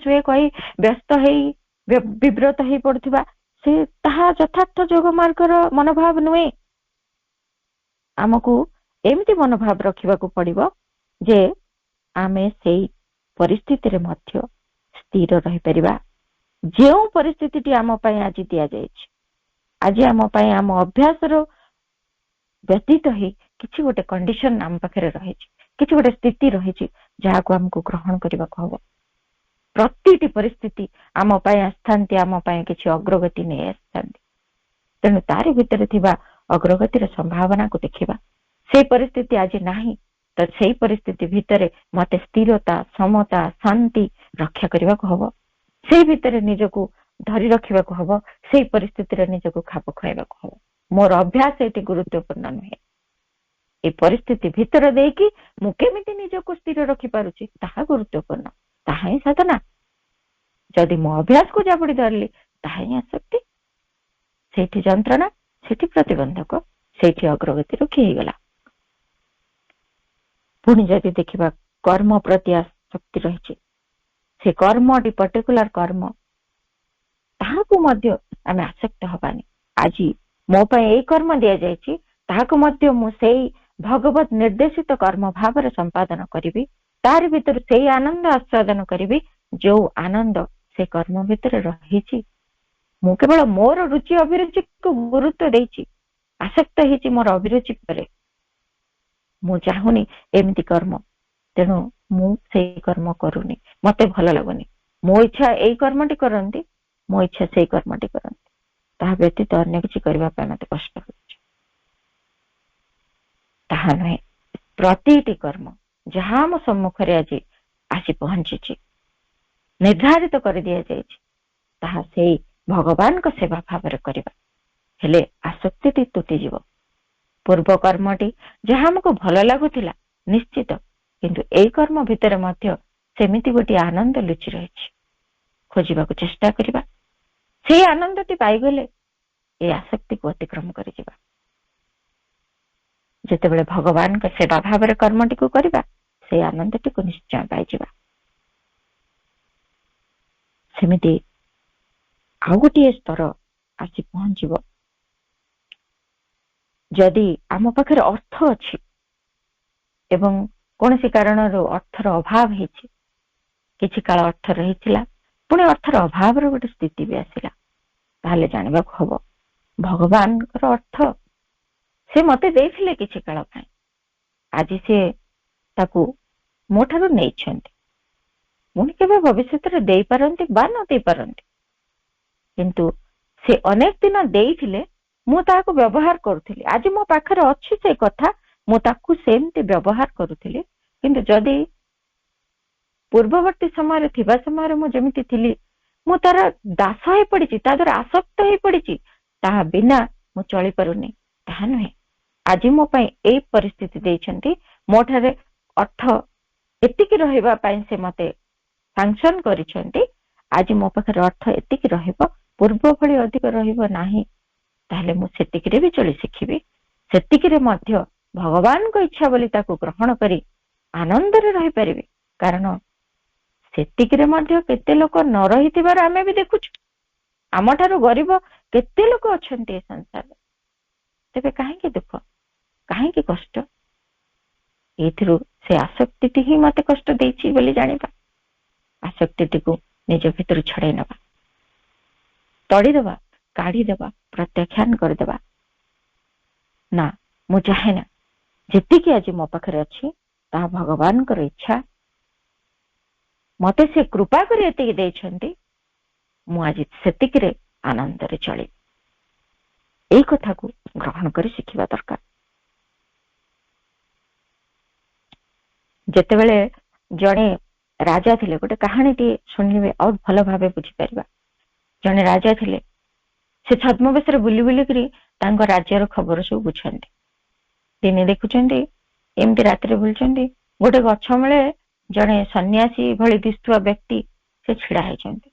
ଶୁଏ କହି ବ୍ୟସ୍ତ ହେଇ ବିବ୍ରତ ହେଇ ପଡୁଥିବା, ସେ ତାହା ଯଥାର୍ଥ ଯୋଗ ମାର୍ଗର ମନୋଭାବ ନୁହେଁ। ଆମକୁ ଏମିତି ମନୋଭାବ ରଖିବାକୁ ପଡିବ ଯେ ଆମେ ସେଇ ପରିସ୍ଥିତିରେ ମଧ୍ୟ ସ୍ଥିର ରହିପାରିବା। ଯେଉଁ ପରିସ୍ଥିତିଟି ଆମ ପାଇଁ ଆଜି ଦିଆଯାଇଛି, ଆଜି ଆମ ପାଇଁ ଆମ ଅଭ୍ୟାସର ବ୍ୟତୀତ ହେଇ କିଛି ଗୋଟେ କଣ୍ଡିସନ ଆମ ପାଖରେ ରହିଛି, କିଛି ଗୋଟେ ସ୍ଥିତି ରହିଛି, ଯାହାକୁ ଆମକୁ ଗ୍ରହଣ କରିବାକୁ ହବ। ପ୍ରତିଟି ପରିସ୍ଥିତି ଆମ ପାଇଁ ଆସିଥାନ୍ତି, ଆମ ପାଇଁ କିଛି ଅଗ୍ରଗତି ନେଇ ଆସିଥାନ୍ତି। ତେଣୁ ତାରି ଭିତରେ ଥିବା ଅଗ୍ରଗତିର ସମ୍ଭାବନାକୁ ଦେଖିବା। ସେଇ ପରିସ୍ଥିତି ଆଜି ନାହିଁ ତ ସେଇ ପରିସ୍ଥିତି ଭିତରେ ମତେ ସ୍ଥିରତା, ସମତା, ଶାନ୍ତି ରକ୍ଷା କରିବାକୁ ହବ। ସେଇ ଭିତରେ ନିଜକୁ ଧରି ରଖିବାକୁ ହବ। ସେଇ ପରିସ୍ଥିତିରେ ନିଜକୁ ଖାପ ଖୁଆଇବାକୁ ହବ। ମୋର ଅଭ୍ୟାସ ଏଠି ଗୁରୁତ୍ୱପୂର୍ଣ୍ଣ ନୁହେଁ। ଏ ପରିସ୍ଥିତି ଭିତରେ ଦେଇକି ମୁଁ କେମିତି ନିଜକୁ ସ୍ଥିର ରଖିପାରୁଛି ତାହା ଗୁରୁତ୍ୱପୂର୍ଣ୍ଣ। ତାହା ହିଁ ସାଧନା। ଯଦି ମୋ ଅଭ୍ୟାସକୁ ଜାବୁଡି ଧରିଲି ତାହା ହିଁ ଆସକ୍ତି। ସେଇଠି ଯନ୍ତ୍ରଣା, ସେଇଠି ପ୍ରତିବନ୍ଧକ, ସେଇଠି ଅଗ୍ରଗତି ରୋକି ହେଇଗଲା। ପୁଣି ଯଦି ଦେଖିବା କର୍ମ ପ୍ରତି ଆସକ୍ତି ରହିଛି, ସେ କର୍ମଟି ପର୍ଟିକୁଲାର କର୍ମ, ତାହାକୁ ମଧ୍ୟ ଆମେ ଆସକ୍ତ ହବାନି। ଆଜି ମୋ ପାଇଁ ଏଇ କର୍ମ ଦିଆଯାଇଛି, ତାହାକୁ ମଧ୍ୟ ମୁଁ ସେଇ ଭଗବତ ନିର୍ଦ୍ଦେଶିତ କର୍ମ ଭାବରେ ସମ୍ପାଦନ କରିବି। ତାରି ଭିତରୁ ସେଇ ଆନନ୍ଦ ଆସ୍ୱାଦନ କରିବି ଯୋଉ ଆନନ୍ଦ ସେ କର୍ମ ଭିତରେ ରହିଛି। ମୁଁ କେବଳ ମୋର ରୁଚି ଅଭିରୁଚିକୁ ଗୁରୁତ୍ୱ ଦେଇଛି, ଆସକ୍ତ ହେଇଛି ମୋର ଅଭିରୁଚି ପରେ। ମୁଁ ଚାହୁଁନି ଏମିତି କର୍ମ, ତେଣୁ ମୁଁ ସେଇ କର୍ମ କରୁନି, ମତେ ଭଲ ଲାଗୁନି। ମୋ ଇଚ୍ଛା ଏଇ କର୍ମଟି କରନ୍ତି, ମୋ ଇଚ୍ଛା ସେଇ କର୍ମଟି କରନ୍ତି। ତାହା ବ୍ୟତୀତ ଅନ୍ୟ କିଛି କରିବା ପାଇଁ ମତେ କଷ୍ଟ ହେଉଛି। ତାହା ନୁହେଁ, ପ୍ରତିଟି କର୍ମ ଯାହା ଆମ ସମ୍ମୁଖରେ ଆଜି ଆସି ପହଞ୍ଚିଛି, ନିର୍ଦ୍ଧାରିତ କରିଦିଆଯାଇଛି, ତାହା ସେଇ ଭଗବାନଙ୍କ ସେବା ଭାବରେ କରିବା। ହେଲେ ଆସକ୍ତିଟି ତୁଟିଯିବ। ପୂର୍ବ କର୍ମଟି ଯାହା ଆମକୁ ଭଲ ଲାଗୁଥିଲା ନିଶ୍ଚିତ, କିନ୍ତୁ ଏଇ କର୍ମ ଭିତରେ ମଧ୍ୟ ସେମିତି ଗୋଟିଏ ଆନନ୍ଦ ଲୁଚି ରହିଛି। ଖୋଜିବାକୁ ଚେଷ୍ଟା କରିବା। ସେଇ ଆନନ୍ଦଟି ପାଇଗଲେ ଏ ଆସକ୍ତିକୁ ଅତିକ୍ରମ କରିଯିବା। ଯେତେବେଳେ ଭଗବାନଙ୍କ ସେବା ଭାବରେ କର୍ମଟିକୁ କରିବା, ସେଇ ଆନନ୍ଦଟିକୁ ନିଶ୍ଚୟ ପାଇଯିବା। ସେମିତି ଆଉ ଗୋଟିଏ ସ୍ତର ଆସି ପହଞ୍ଚିବ। ଯଦି ଆମ ପାଖରେ ଅର୍ଥ ଅଛି ଏବଂ କୌଣସି କାରଣରୁ ଅର୍ଥର ଅଭାବ ହେଇଛି, କିଛି କାଳ ଅର୍ଥ ରହିଥିଲା, ପୁଣି ଅର୍ଥର ଅଭାବର ଗୋଟେ ସ୍ଥିତି ବି ଆସିଲା, ତାହେଲେ ଜାଣିବାକୁ ହବ ଭଗବାନଙ୍କର ଅର୍ଥ ସେ ମତେ ଦେଇଥିଲେ କିଛି କାଳ ପାଇଁ, ଆଜି ସେ ତାକୁ ମୋ ଠାରୁ ନେଇଛନ୍ତି। ପୁଣି କେବେ ଭବିଷ୍ୟତରେ ଦେଇପାରନ୍ତି ବା ନ ଦେଇପାରନ୍ତି, କିନ୍ତୁ ସେ ଅନେକ ଦିନ ଦେଇଥିଲେ, ମୁଁ ତାହାକୁ ବ୍ୟବହାର କରୁଥିଲି। ଆଜି ମୋ ପାଖରେ ଅଛି ସେ କଥା, ମୁଁ ତାକୁ ସେମିତି ବ୍ୟବହାର କରୁଥିଲି। କିନ୍ତୁ ଯଦି ପୂର୍ବବର୍ତ୍ତୀ ସମୟରେ ଥିବା ସମୟରେ ମୁଁ ଯେମିତି ଥିଲି, ମୁଁ ତାର ଦାସ ହେଇ ପଡିଛି, ତା ଦ୍ୱାରା ଆସକ୍ତ ହେଇ ପଡିଛି, ତାହା ବିନା ମୁଁ ଚଳିପାରୁନି, ତାହା ନୁହେଁ। ଆଜି ମୋ ପାଇଁ ଏଇ ପରିସ୍ଥିତି ଦେଇଛନ୍ତି, ମୋ ଠାରେ ଅର୍ଥ ଏତିକି ରହିବା ପାଇଁ ସେ ମତେ ସାଂସନ କରିଛନ୍ତି। ଆଜି ମୋ ପାଖରେ ଅର୍ଥ ଏତିକି ରହିବ, ପୂର୍ବ ଭଳି ଅଧିକ ରହିବ ନାହିଁ, ତାହେଲେ ମୁଁ ସେତିକିରେ ବି ଚଳି ଶିଖିବି। ସେତିକିରେ ମଧ୍ୟ ଭଗବାନଙ୍କ ଇଚ୍ଛା ବୋଲି ତାକୁ ଗ୍ରହଣ କରି ଆନନ୍ଦରେ ରହିପାରିବି। କାରଣ ସେତିକିରେ ମଧ୍ୟ କେତେ ଲୋକ ନ ରହିଥିବାର ଆମେ ବି ଦେଖୁଛୁ। ଆମଠାରୁ ଗରିବ କେତେ ଲୋକ ଅଛନ୍ତି ଏ ସଂସାରରେ। ତେବେ କାହିଁକି ଦୁଃଖ, କାହିଁକି କଷ୍ଟ? ଏଇଥିରୁ ସେ ଆସକ୍ତିଟି ହିଁ ମତେ କଷ୍ଟ ଦେଇଛି ବୋଲି ଜାଣିବା। ଆସକ୍ତିଟିକୁ ନିଜ ଭିତରୁ ଛଡେଇ ନେବା, ତଡ଼ିଦେବା, କାଢିଦେବା, ପ୍ରତ୍ୟାଖ୍ୟାନ କରିଦେବା। ନା, ମୁଁ ଚାହେଁ ନା ଯେତିକି ଆଜି ମୋ ପାଖରେ ଅଛି ତାହା ଭଗବାନଙ୍କର ଇଚ୍ଛା, ମତେ ସେ କୃପା କରି ଏତିକି ଦେଇଛନ୍ତି, ମୁଁ ଆଜି ସେତିକିରେ ଆନନ୍ଦରେ ଚଳିବି। ଏଇ କଥାକୁ ଗ୍ରହଣ କରି ଶିଖିବା ଦରକାର। ଯେତେବେଳେ ଜଣେ ରାଜା ଥିଲେ, ଗୋଟେ କାହାଣୀଟିଏ ଶୁଣିବେ ଆଉ ଭଲ ଭାବେ ବୁଝିପାରିବା। ଜଣେ ରାଜା ଥିଲେ, ସେ ଛଦ୍ମବେଶରେ ବୁଲି ବୁଲିକରି ତାଙ୍କ ରାଜ୍ୟର ଖବର ସବୁ ବୁଝନ୍ତି। ଦିନେ ଦେଖୁଛନ୍ତି ଏମିତି ରାତିରେ ବୁଲୁଛନ୍ତି, ଗୋଟେ ଗଛ ମୂଳେ ଜଣେ ସନ୍ନ୍ୟାସୀ ଭଳି ଦିଶୁଥିବା ବ୍ୟକ୍ତି ସେ ଛିଡା ହେଇଛନ୍ତି।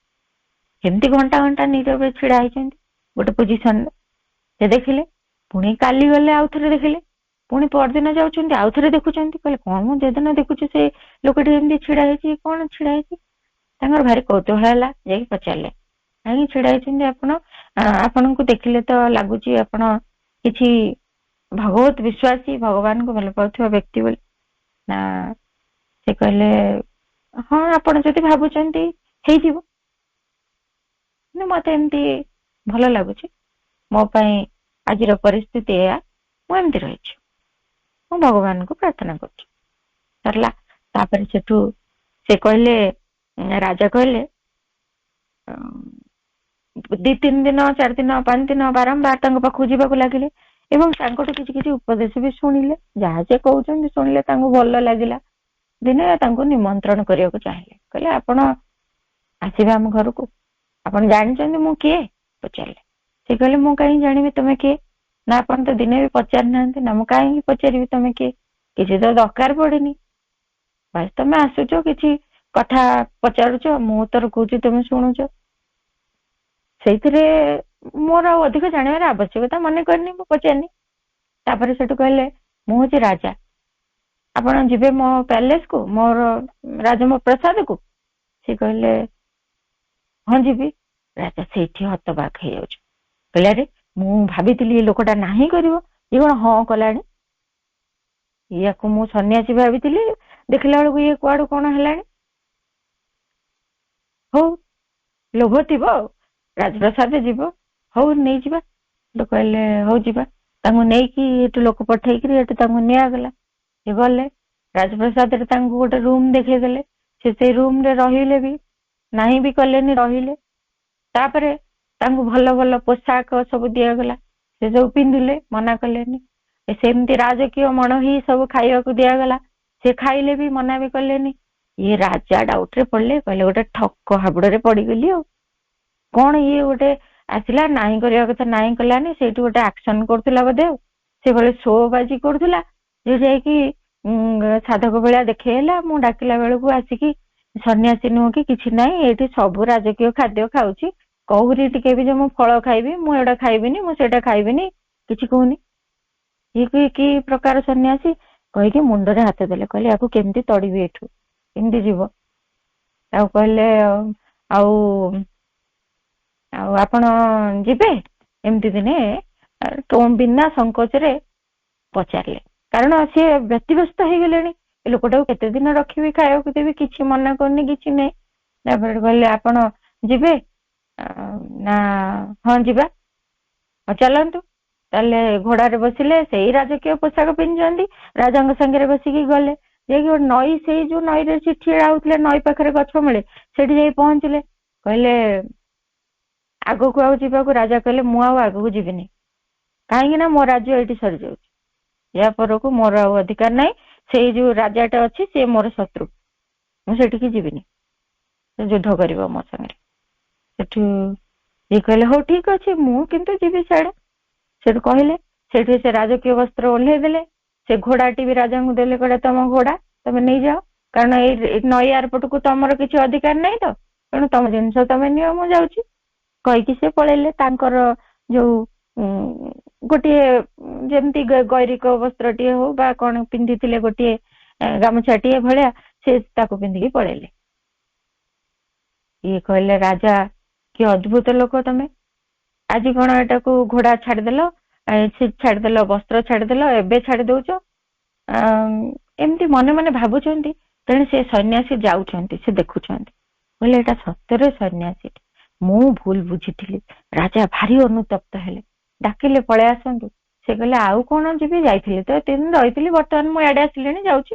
ଏମିତି ଘଣ୍ଟା ଘଣ୍ଟା ନୀରବରେ ଛିଡା ହେଇଛନ୍ତି ଗୋଟେ ପୋଜିସନରେ। ସେ ଦେଖିଲେ, ପୁଣି କାଲି ଗଲେ ଆଉ ଥରେ ଦେଖିଲେ, ପୁଣି ପରଦିନ ଯାଉଛନ୍ତି ଆଉ ଥରେ ଦେଖୁଛନ୍ତି। କହିଲେ କଣ ମୁଁ ଯେଦିନ ଦେଖୁଛି ସେ ଲୋକଟି ଏମିତି ଛିଡା ହେଇଛି, କଣ ଛିଡା ହେଇଛି? ତାଙ୍କର ଭାରି କୌତୁହଳ ହେଲା, ଯାଇକି ପଚାରିଲେ କାହିଁକି ଛିଡା ହେଇଛନ୍ତି ଆପଣ? ଆପଣଙ୍କୁ ଦେଖିଲେ ତ ଲାଗୁଛି ଆପଣ କିଛି ଭଗବତ ବିଶ୍ୱାସୀ, ଭଗବାନଙ୍କୁ ଭଲ ପାଉଥିବା ବ୍ୟକ୍ତି ବୋଲି। ନା, ସେ କହିଲେ ହଁ ଆପଣ ଯଦି ଭାବୁଛନ୍ତି ହେଇଯିବ, କିନ୍ତୁ ମତେ ଏମିତି ଭଲ ଲାଗୁଛି, ମୋ ପାଇଁ ଆଜିର ପରିସ୍ଥିତି ଏଇଆ, ମୁଁ ଏମିତି ରହିଛି, ମୁଁ ଭଗବାନଙ୍କୁ ପ୍ରାର୍ଥନା କରୁଛି। ସରିଲା। ତାପରେ ସେଠୁ ସେ କହିଲେ, ରାଜା କହିଲେ 2-3 ଦିନ 4 ଦିନ 5 ଦିନ ବାରମ୍ବାର ତାଙ୍କ ପାଖକୁ ଯିବାକୁ ଲାଗିଲେ ଏବଂ ତାଙ୍କଠୁ କିଛି କିଛି ଉପଦେଶ ବି ଶୁଣିଲେ। ଯାହା ସେ କହୁଛନ୍ତି ଶୁଣିଲେ, ତାଙ୍କୁ ଭଲ ଲାଗିଲା। ଦିନେ ତାଙ୍କୁ ନିମନ୍ତ୍ରଣ କରିବାକୁ ଚାହିଁଲେ, କହିଲେ ଆପଣ ଆସିବେ ଆମ ଘରକୁ, ଆପଣ ଜାଣିଛନ୍ତି ମୁଁ କିଏ ପଚାରିଲେ। ସେ କହିଲେ ମୁଁ କାହିଁକି ଜାଣିବି ତମେ କିଏ? ନା ଆପଣ ତ ଦିନେ ବି ପଚାରି ନାହାନ୍ତି। ନା ମୁଁ କାହିଁକି ପଚାରିବି ତମେ କିଏ, କିଛି ତ ଦରକାର ପଡିନି, ବାସ୍ ତମେ ଆସୁଛ କିଛି କଥା ପଚାରୁଛ, ମୁଁ ଉତ୍ତର କହୁଛି, ତମେ ଶୁଣୁଛ। ସେଇଥିରେ ମୋର ଆଉ ଅଧିକ ଜାଣିବାର ଆବଶ୍ୟକତା ମନେ କରିନି, ମୁଁ ପଚାରିନି। ତାପରେ ସେଠୁ କହିଲେ ମୁଁ ହଉଛି ରାଜା, ଆପଣ ଯିବେ ମୋ ପ୍ୟାଲେସ କୁ, ମୋର ରାଜପ୍ରସାଦ କୁ? ସେ କହିଲେ ହଁ ଯିବି। ରାଜା ସେଇଠି ହତବାକ ହେଇଯାଉଛି, କହିଲେ ଆରେ ମୁଁ ଭାବିଥିଲି ଏ ଲୋକଟା ନାହିଁ କରିବ, ଇଏ କଣ ହଁ କଲାଣି। ୟାକୁ ମୁଁ ସନ୍ନ୍ୟାସୀ ଭାବିଥିଲି, ଦେଖିଲା ବେଳକୁ ଇଏ କୁଆଡୁ କଣ ହେଲାଣି। ହଉ ଲୋଭ ଥିବ ଆଉ, ରାଜପ୍ରସାଦ ଯିବ, ହଉ ନେଇଯିବା। କହିଲେ ହଉ ଯିବା। ତାଙ୍କୁ ନେଇକି ଏଠୁ ଲୋକ ପଠେଇକିରି ଏଠୁ ତାଙ୍କୁ ନିଆଗଲା। ସେ ଗଲେ ରାଜପ୍ରସାଦରେ, ତାଙ୍କୁ ଗୋଟେ ରୁମ ଦେଖେଇଦେଲେ। ସେ ସେଇ ରୁମ ରେ ରହିଲେ ବି ନାହିଁ ବି କଲେନି, ରହିଲେ। ତାପରେ ତାଙ୍କୁ ଭଲ ଭଲ ପୋଷାକ ସବୁ ଦିଆଗଲା, ସେ ସବୁ ପିନ୍ଧିଲେ, ମନା କଲେନି। ସେମିତି ରାଜକୀୟ ମଣ ହିଁ ସବୁ ଖାଇବାକୁ ଦିଆଗଲା, ସେ ଖାଇଲେ ବି ମନା ବି କଲେନି। ଇଏ ରାଜା ଡାଉଟରେ ପଡିଲେ, କହିଲେ ଗୋଟେ ଠକ ହାବୁଡରେ ପଡିଗଲି ଆଉ। କଣ ଇଏ ଗୋଟେ ଆସିଲା, ନାହିଁ କରିବା କଥା ନାହିଁ କଲାନି, ସେଇଠି ଗୋଟେ ଆକ୍ସନ କରୁଥିଲା ବୋଧେ ଆଉ। ସେଭଳି ଶୋ ବାଜି କରୁଥିଲା ଯେ ଯାଇକି ସାଧକ ଭଳିଆ ଦେଖେଇଲା। ମୁଁ ଡାକିଲା ବେଳକୁ ଆସିକି ସନ୍ନ୍ୟାସୀ ନୁହଁ କି କିଛି ନାହିଁ, ଏଇଠି ସବୁ ରାଜକୀୟ ଖାଦ୍ୟ ଖାଉଛି, କହୁରି ଟିକେ ବି ଯେ ମୁଁ ଫଳ ଖାଇବି, ମୁଁ ଏଇଟା ଖାଇବିନି, ମୁଁ ସେଇଟା ଖାଇବିନି, କିଛି କହୁନି। ଇଏ କି ପ୍ରକାର ସନ୍ନ୍ୟାସୀ କହିକି ମୁଣ୍ଡରେ ହାତ ଦେଲେ, କହିଲେ ୟାକୁ କେମିତି ତଡିବି, ଏଠୁ କେମିତି ଯିବ। ଆଉ କହିଲେ ଆଉ ଆଉ ଆପଣ ଯିବେ? ଏମିତି ଦିନେ ବିନା ସଂକୋଚରେ ପଚାରିଲେ, କାରଣ ସିଏ ବ୍ୟତିବ୍ୟସ୍ତ ହେଇଗଲେଣି, ଏ ଲୋକଟାକୁ କେତେ ଦିନ ରଖିବି, ଖାଇବାକୁ ଦେବି, କିଛି ମନା କରୁନି, କିଛି ନାହିଁ। ତାପରେ କହିଲେ ଆପଣ ଯିବେ? ନା ହଁ ଯିବା। ଚାଲନ୍ତୁ। ତାହେଲେ ଘୋଡାରେ ବସିଲେ, ସେଇ ରାଜକୀୟ ପୋଷାକ ପିନ୍ଧିଛନ୍ତି, ରାଜାଙ୍କ ସାଙ୍ଗରେ ବସିକି ଗଲେ। ଯାଇକି ଗୋଟେ ନଈ, ସେଇ ଯୋଉ ନଈରେ ସେ ଠିଆ ହଉଥିଲେ, ନଈ ପାଖରେ ଗଛ ମୂଳେ, ସେଠି ଯାଇ ପହଞ୍ଚିଲେ। କହିଲେ ଆଗକୁ ଆଉ ଯିବାକୁ? ରାଜା କହିଲେ ମୁଁ ଆଉ ଆଗକୁ ଯିବିନି, କାହିଁକି ନା ମୋ ରାଜ୍ୟ ଏଇଠି ସରିଯାଉଛି, ୟା ପରକୁ ମୋର ଆଉ ଅଧିକାର ନାହିଁ। ସେଇ ଯୋଉ ରାଜାଟା ଅଛି ସିଏ ମୋର ଶତ୍ରୁ, ମୁଁ ସେଠିକି ଯିବିନି, ସେ ଯୁଦ୍ଧ କରିବ ମୋ ସାଙ୍ଗରେ। ସେଠୁ ଇଏ କହିଲେ ହଉ ଠିକ ଅଛି, ମୁଁ କିନ୍ତୁ ଯିବି ସିଆଡେ। ସେଠୁ କହିଲେ, ସେଠି ସେ ରାଜକୀୟ ବସ୍ତ୍ର ଓହ୍ଲେଇ ଦେଲେ, ସେ ଘୋଡାଟି ବି ରାଜାଙ୍କୁ ଦେଲେ, କହିଲେ ତମ ଘୋଡା ତମେ ନେଇଯାଅ, କାରଣ ଏଇ ନଈ ଆରପଟକୁ ତମର କିଛି ଅଧିକାର ନାହିଁ ତ, ତେଣୁ ତମ ଜିନିଷ ତମେ ନିଅ, ମୁଁ ଯାଉଛି। କହିକି ସେ ପଳେଇଲେ। ତାଙ୍କର ଯୋଉ ଗୋଟିଏ ଯେମିତି ଗୈରିକ ବସ୍ତ୍ରଟିଏ ହଉ ବା କଣ ପିନ୍ଧିଥିଲେ, ଗୋଟିଏ ଗାମୁଛାଟିଏ ଭଳିଆ, ସେ ତାକୁ ପିନ୍ଧିକି ପଳେଇଲେ। ଇଏ କହିଲେ ରାଜା କି ଅଦ୍ଭୁତ ଲୋକ ତମେ, ଆଜି କଣ ଏଟାକୁ ଘୋଡା ଛାଡିଦେଲ, ଛାଡିଦେଲ, ବସ୍ତ୍ର ଛାଡିଦେଲ, ଏବେ ଛାଡି ଦଉଛ। ଏମିତି ମନେ ମନେ ଭାବୁଛନ୍ତି। ତେଣୁ ସେ ସନ୍ନ୍ୟାସୀ ଯାଉଛନ୍ତି, ସେ ଦେଖୁଛନ୍ତି, କହିଲେ ଏଟା ସତରେ ସନ୍ନ୍ୟାସୀ, ମୁଁ ଭୁଲ ବୁଝିଥିଲି। ରାଜା ଭାରି ଅନୁତପ୍ତ ହେଲେ, ଡାକିଲେ ପଳେଇ ଆସନ୍ତୁ। ସେ କହିଲେ ଆଉ କଣ ଯିବି, ଯାଇଥିଲି ତ 3 ଦିନ ରହିଥିଲି, ବର୍ତ୍ତମାନ ମୁଁ ଏଡେ ଆସିଲିଣି, ଯାଉଛି।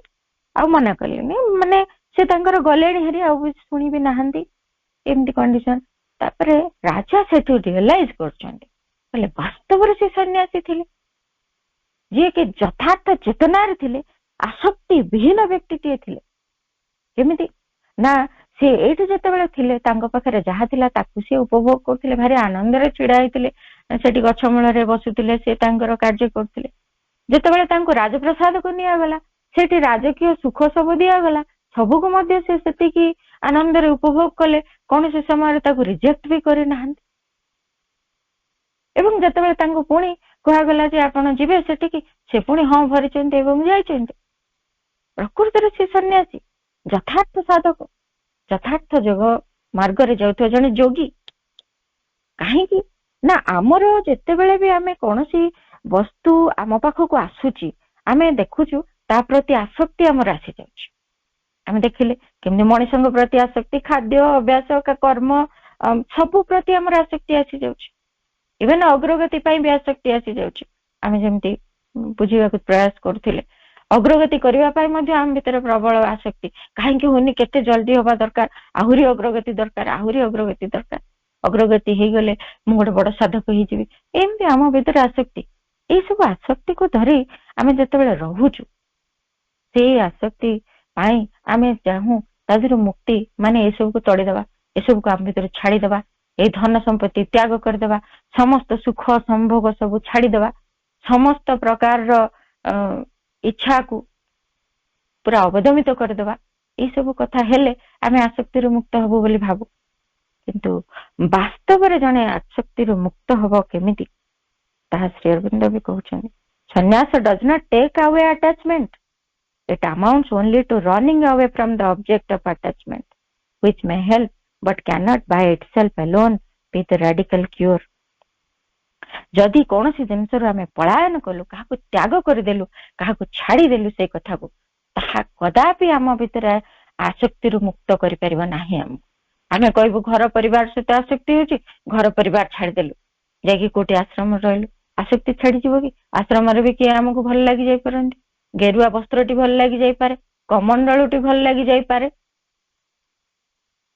ଆଉ ମନା କଲେନି, ମାନେ ସେ ତାଙ୍କର ଗଲେଣି ହେରି, ଆଉ ଶୁଣିବି ନାହାନ୍ତି, ଏମିତି କଣ୍ଡିସନ। ତାପରେ ରାଜା ସେଠୁ ରିଅଲାଇଜ କରୁଛନ୍ତି, କହିଲେ ବାସ୍ତବରେ ସେ ସନ୍ନ୍ୟାସୀ ଥିଲେ, ଯିଏକି ଯଥାର୍ଥ ଚେତନାରେ ଥିଲେ, ଆସକ୍ତି ବିହୀନ ବ୍ୟକ୍ତିଟିଏ ଥିଲେ। କେମିତି ନା, ସେ ଏଇଠି ଯେତେବେଳେ ଥିଲେ, ତାଙ୍କ ପାଖରେ ଯାହା ଥିଲା ତାକୁ ସେ ଉପଭୋଗ କରୁଥିଲେ, ଭାରି ଆନନ୍ଦରେ ଛିଡା ହେଇଥିଲେ, ସେଠି ଗଛ ମୂଳରେ ବସୁଥିଲେ, ସେ ତାଙ୍କର କାର୍ଯ୍ୟ କରୁଥିଲେ। ଯେତେବେଳେ ତାଙ୍କୁ ରାଜପ୍ରସାଦକୁ ନିଆଗଲା, ସେଠି ରାଜକୀୟ ସୁଖ ସବୁ ଦିଆଗଲା, ସବୁକୁ ମଧ୍ୟ ସେ ସେତିକି ଆନନ୍ଦରେ ଉପଭୋଗ କଲେ, କୌଣସି ସମୟରେ ତାକୁ ରିଜେକ୍ଟ ବି କରିନାହାନ୍ତି। ଏବଂ ଯେତେବେଳେ ତାଙ୍କୁ ପୁଣି କୁହାଗଲା ଯେ ଆପଣ ଯିବେ ସେଠିକି, ସେ ପୁଣି ହଁ ଭରିଛନ୍ତି ଏବଂ ଯାଇଛନ୍ତି। ପ୍ରକୃତରେ ସେ ସନ୍ନ୍ୟାସୀ, ଯଥାର୍ଥ ସାଧକ, ଯଥାର୍ଥ ଯୋଗ ମାର୍ଗରେ ଯାଉଥିବା ଜଣେ ଯୋଗୀ। କାହିଁକି ନା, ଆମର ଯେତେବେଳେ ବି ଆମେ କୌଣସି ବସ୍ତୁ ଆମ ପାଖକୁ ଆସୁଛି, ଆମେ ଦେଖୁଛୁ ତା ପ୍ରତି ଆସକ୍ତି ଆମର ଆସିଯାଉଛି। ଆମେ ଦେଖିଲେ କେମିତି ମଣିଷଙ୍କ ପ୍ରତି ଆସକ୍ତି, ଖାଦ୍ୟ ଅଭ୍ୟାସ, କର୍ମ, ସବୁ ପ୍ରତି ଆମର ଆସକ୍ତି ଆସିଯାଉଛି। ଇଭେନ ଅଗ୍ରଗତି ପାଇଁ ବି ଆସକ୍ତି ଆସିଯାଉଛି। ଆମେ ଯେମିତି ବୁଝିବାକୁ ପ୍ରୟାସ କରୁଥିଲେ, ଅଗ୍ରଗତି କରିବା ପାଇଁ ମଧ୍ୟ ଆମ ଭିତରେ ପ୍ରବଳ ଆସକ୍ତି। କାହିଁକି ହଉନି, କେତେ ଜଲ୍ଦି ହବା ଦରକାର, ଆହୁରି ଅଗ୍ରଗତି ଦରକାର, ଆହୁରି ଅଗ୍ରଗତି ଦରକାର। ଅଗ୍ରଗତି ହେଇଗଲେ ମୁଁ ଗୋଟେ ବଡ ସାଧକ ହେଇଯିବି, ଏମିତି ଆମ ଭିତରେ ଆସକ୍ତି। ଏଇ ସବୁ ଆସକ୍ତିକୁ ଧରି ଆମେ ଯେତେବେଳେ ରହୁଛୁ, ସେଇ ଆସକ୍ତି ପାଇଁ ଆମେ ଚାହୁଁ ତା ଦେହରୁ ମୁକ୍ତି, ମାନେ ଏସବୁକୁ ତଡ଼ିଦେବା, ଏସବୁକୁ ଆମ ଭିତରେ ଛାଡିଦେବା, ଏଇ ଧନ ସମ୍ପତ୍ତି ତ୍ୟାଗ କରିଦେବା, ସମସ୍ତ ସୁଖ ସମ୍ଭୋଗ ସବୁ ଛାଡିଦେବା, ସମସ୍ତ ପ୍ରକାରର ଇଚ୍ଛାକୁ ପୁରା ଅବଦମିତ କରିଦେବା। ଏଇ ସବୁ କଥା ହେଲେ ଆମେ ଆସକ୍ତିରୁ ମୁକ୍ତ ହବୁ ବୋଲି ଭାବୁ, କିନ୍ତୁ ବାସ୍ତବରେ ଜଣେ ଆସକ୍ତିରୁ ମୁକ୍ତ ହବ କେମିତି ତାହା ଶ୍ରୀ ଅରବିନ୍ଦ ବି କହୁଛନ୍ତି। Sannyas does not take away attachment, it amounts only to running away from the object of attachment, which may help but cannot by itself alone be the radical cure. ଯଦି କୌଣସି ଜିନିଷରୁ ଆମେ ପଳାୟନ କଲୁ, କାହାକୁ ତ୍ୟାଗ କରିଦେଲୁ, କାହାକୁ ଛାଡିଦେଲୁ, ସେଇ କଥାକୁ, ତାହା କଦାପି ଆମ ଭିତରେ ଆସକ୍ତିରୁ ମୁକ୍ତ କରିପାରିବ ନାହିଁ। ଆମେ କହିବୁ ଘର ପରିବାର ସହିତ ଆସକ୍ତି ହଉଛି, ଘର ପରିବାର ଛାଡିଦେଲୁ, ଯାଇକି କୋଉଠି ଆଶ୍ରମରେ ରହିଲୁ, ଆସକ୍ତି ଛାଡିଯିବ କି? ଆଶ୍ରମରେ ବି କିଏ ଆମକୁ ଭଲ ଲାଗି ଯାଇପାରନ୍ତି, ଗେରୁଆ ବସ୍ତ୍ରଟି ଭଲ ଲାଗି ଯାଇପାରେ, କମଣ୍ଡଳୁଟି ଭଲ ଲାଗି ଯାଇପାରେ,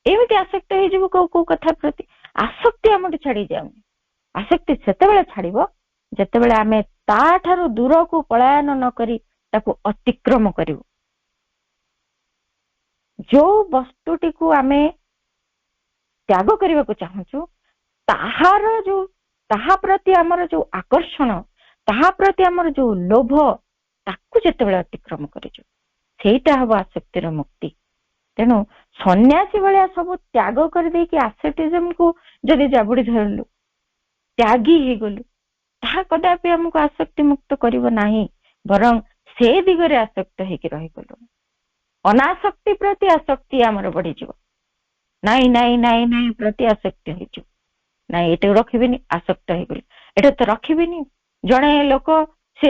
ଏମିତି ଆସକ୍ତ ହେଇଯିବ କୋଉ କୋଉ କଥା ପ୍ରତି। ଆସକ୍ତି ଆମଠୁ ଛାଡି ଯାଉନି। ଆସକ୍ତି ସେତେବେଳେ ଛାଡିବ ଯେତେବେଳେ ଆମେ ତାଠାରୁ ଦୂରକୁ ପଳାୟନ ନ କରି ତାକୁ ଅତିକ୍ରମ କରିବୁ। ଯୋଉ ବସ୍ତୁଟିକୁ ଆମେ ତ୍ୟାଗ କରିବାକୁ ଚାହୁଁଛୁ, ତାହା ପ୍ରତି ଆମର ଯୋଉ ଆକର୍ଷଣ, ତାହା ପ୍ରତି ଆମର ଯୋଉ ଲୋଭ, ତାକୁ ଯେତେବେଳେ ଅତିକ୍ରମ କରିଛୁ, ସେଇଟା ହବ ଆସକ୍ତିର ମୁକ୍ତି। ତେଣୁ ସନ୍ନ୍ୟାସୀ ଭଳିଆ ସବୁ ତ୍ୟାଗ କରିଦେଇକି ଆସେଟିଜମକୁ ଯଦି ଜାବୁଡି ଧରିଲୁ, ତ୍ୟାଗୀ ହେଇଗଲୁ, ତାହା କଦାପି ଆମକୁ ଆସକ୍ତି ମୁକ୍ତ କରିବ ନାହିଁ, ବରଂ ସେ ଦିଗରେ ଆସକ୍ତ ହେଇକି ରହିଗଲୁ। ଅନାସକ୍ତି ପ୍ରତି ଆସକ୍ତି ଆମର ବଢିଯିବ। ନାଇଁ ନାଇଁ ନାଇଁ ନାଇଁ ପ୍ରତି ଆସକ୍ତି ହେଇଯିବ। ନାଇଁ ଏଟାକୁ ରଖିବିନି, ଆସକ୍ତ ହେଇଗଲି, ଏଟା ତ ରଖିବିନି। ଜଣେ ଲୋକ, ସେ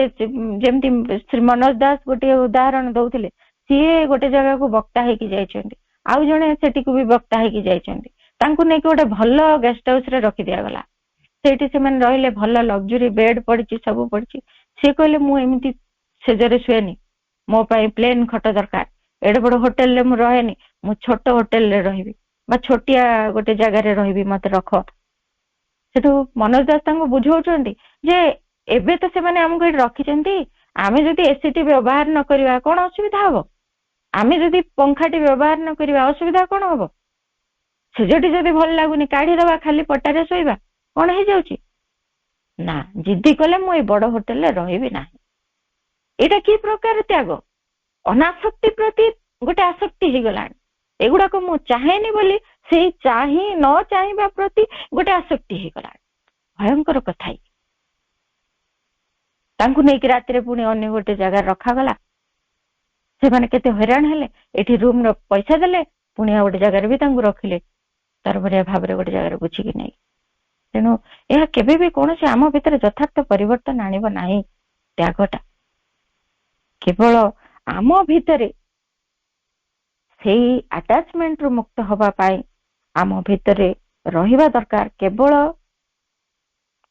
ଯେମିତି ଶ୍ରୀ ମନୋଜ ଦାସ ଗୋଟିଏ ଉଦାହରଣ ଦଉଥିଲେ, ସିଏ ଗୋଟେ ଜାଗାକୁ ବକ୍ତା ହେଇକି ଯାଇଛନ୍ତି, ଆଉ ଜଣେ ସେଠିକୁ ବି ବକ୍ତା ହେଇକି ଯାଇଛନ୍ତି। ତାଙ୍କୁ ନେଇକି ଗୋଟେ ଭଲ ଗେଷ୍ଟ ହାଉସ ରେ ରଖି ଦିଆଗଲା। ସେଇଠି ସେମାନେ ରହିଲେ, ଭଲ ଲକ୍ଜୁରୀ ବେଡ୍ ପଡିଛି, ସବୁ ପଡିଛି। ସିଏ କହିଲେ ମୁଁ ଏମିତି ସେଜରେ ଶୁଏନି, ମୋ ପାଇଁ ପ୍ଲେନ ଖଟ ଦରକାର, ଏଡେ ବଡ ହୋଟେଲରେ ମୁଁ ରହେନି, ମୁଁ ଛୋଟ ହୋଟେଲରେ ରହିବି ବା ଛୋଟିଆ ଗୋଟେ ଜାଗାରେ ରହିବି, ମତେ ରଖ। ସେଠୁ ମନୋଜ ଦାସ ତାଙ୍କୁ ବୁଝାଉଛନ୍ତି ଯେ ଏବେ ତ ସେମାନେ ଆମକୁ ଏଠି ରଖିଛନ୍ତି, ଆମେ ଯଦି ଏସିଟି ବ୍ୟବହାର ନ କରିବା କଣ ଅସୁବିଧା ହବ? ଆମେ ଯଦି ପଙ୍ଖାଟି ବ୍ୟବହାର ନ କରିବା ଅସୁବିଧା କଣ ହବ? ସେଜଟି ଯଦି ଭଲ ଲାଗୁନି କାଢିଦବା, ଖାଲି ପଟାରେ ଶୋଇବା, କଣ ହେଇଯାଉଛି? ନା, ଜିଦ୍ଦି କଲେ ମୁଁ ଏଇ ବଡ ହୋଟେଲରେ ରହିବି ନାହିଁ। ଏଇଟା କି ପ୍ରକାର ତ୍ୟାଗ? ଅନାସକ୍ତି ପ୍ରତି ଗୋଟେ ଆସକ୍ତି ହେଇଗଲାଣି। ଏଗୁଡାକ ମୁଁ ଚାହେଁନି ବୋଲି ସେଇ ନ ଚାହିଁବା ପ୍ରତି ଗୋଟେ ଆସକ୍ତି ହେଇଗଲାଣି। ଭୟଙ୍କର କଥା। ତାଙ୍କୁ ନେଇକି ରାତିରେ ପୁଣି ଅନ୍ୟ ଗୋଟେ ଜାଗାରେ ରଖାଗଲା। ସେମାନେ କେତେ ହଇରାଣ ହେଲେ। ଏଠି ରୁମ ର ପଇସା ଦେଲେ, ପୁଣି ଆଉ ଗୋଟେ ଜାଗାରେ ବି ତାଙ୍କୁ ରଖିଲେ, ତରବରିଆ ଭାବରେ ଗୋଟେ ଜାଗାରେ ବୁଝିକି ନେଇ। ତେଣୁ ଏହା କେବେ ବି କୌଣସି ଆମ ଭିତରେ ଯଥାର୍ଥ ପରିବର୍ତ୍ତନ ଆଣିବ ନାହିଁ। ତ୍ୟାଗଟା କେବଳ ଆମ ଭିତରେ ସେଇ ଆଟାଚମେଣ୍ଟରୁ ମୁକ୍ତ ହବା ପାଇଁ ଆମ ଭିତରେ ରହିବା ଦରକାର। କେବଳ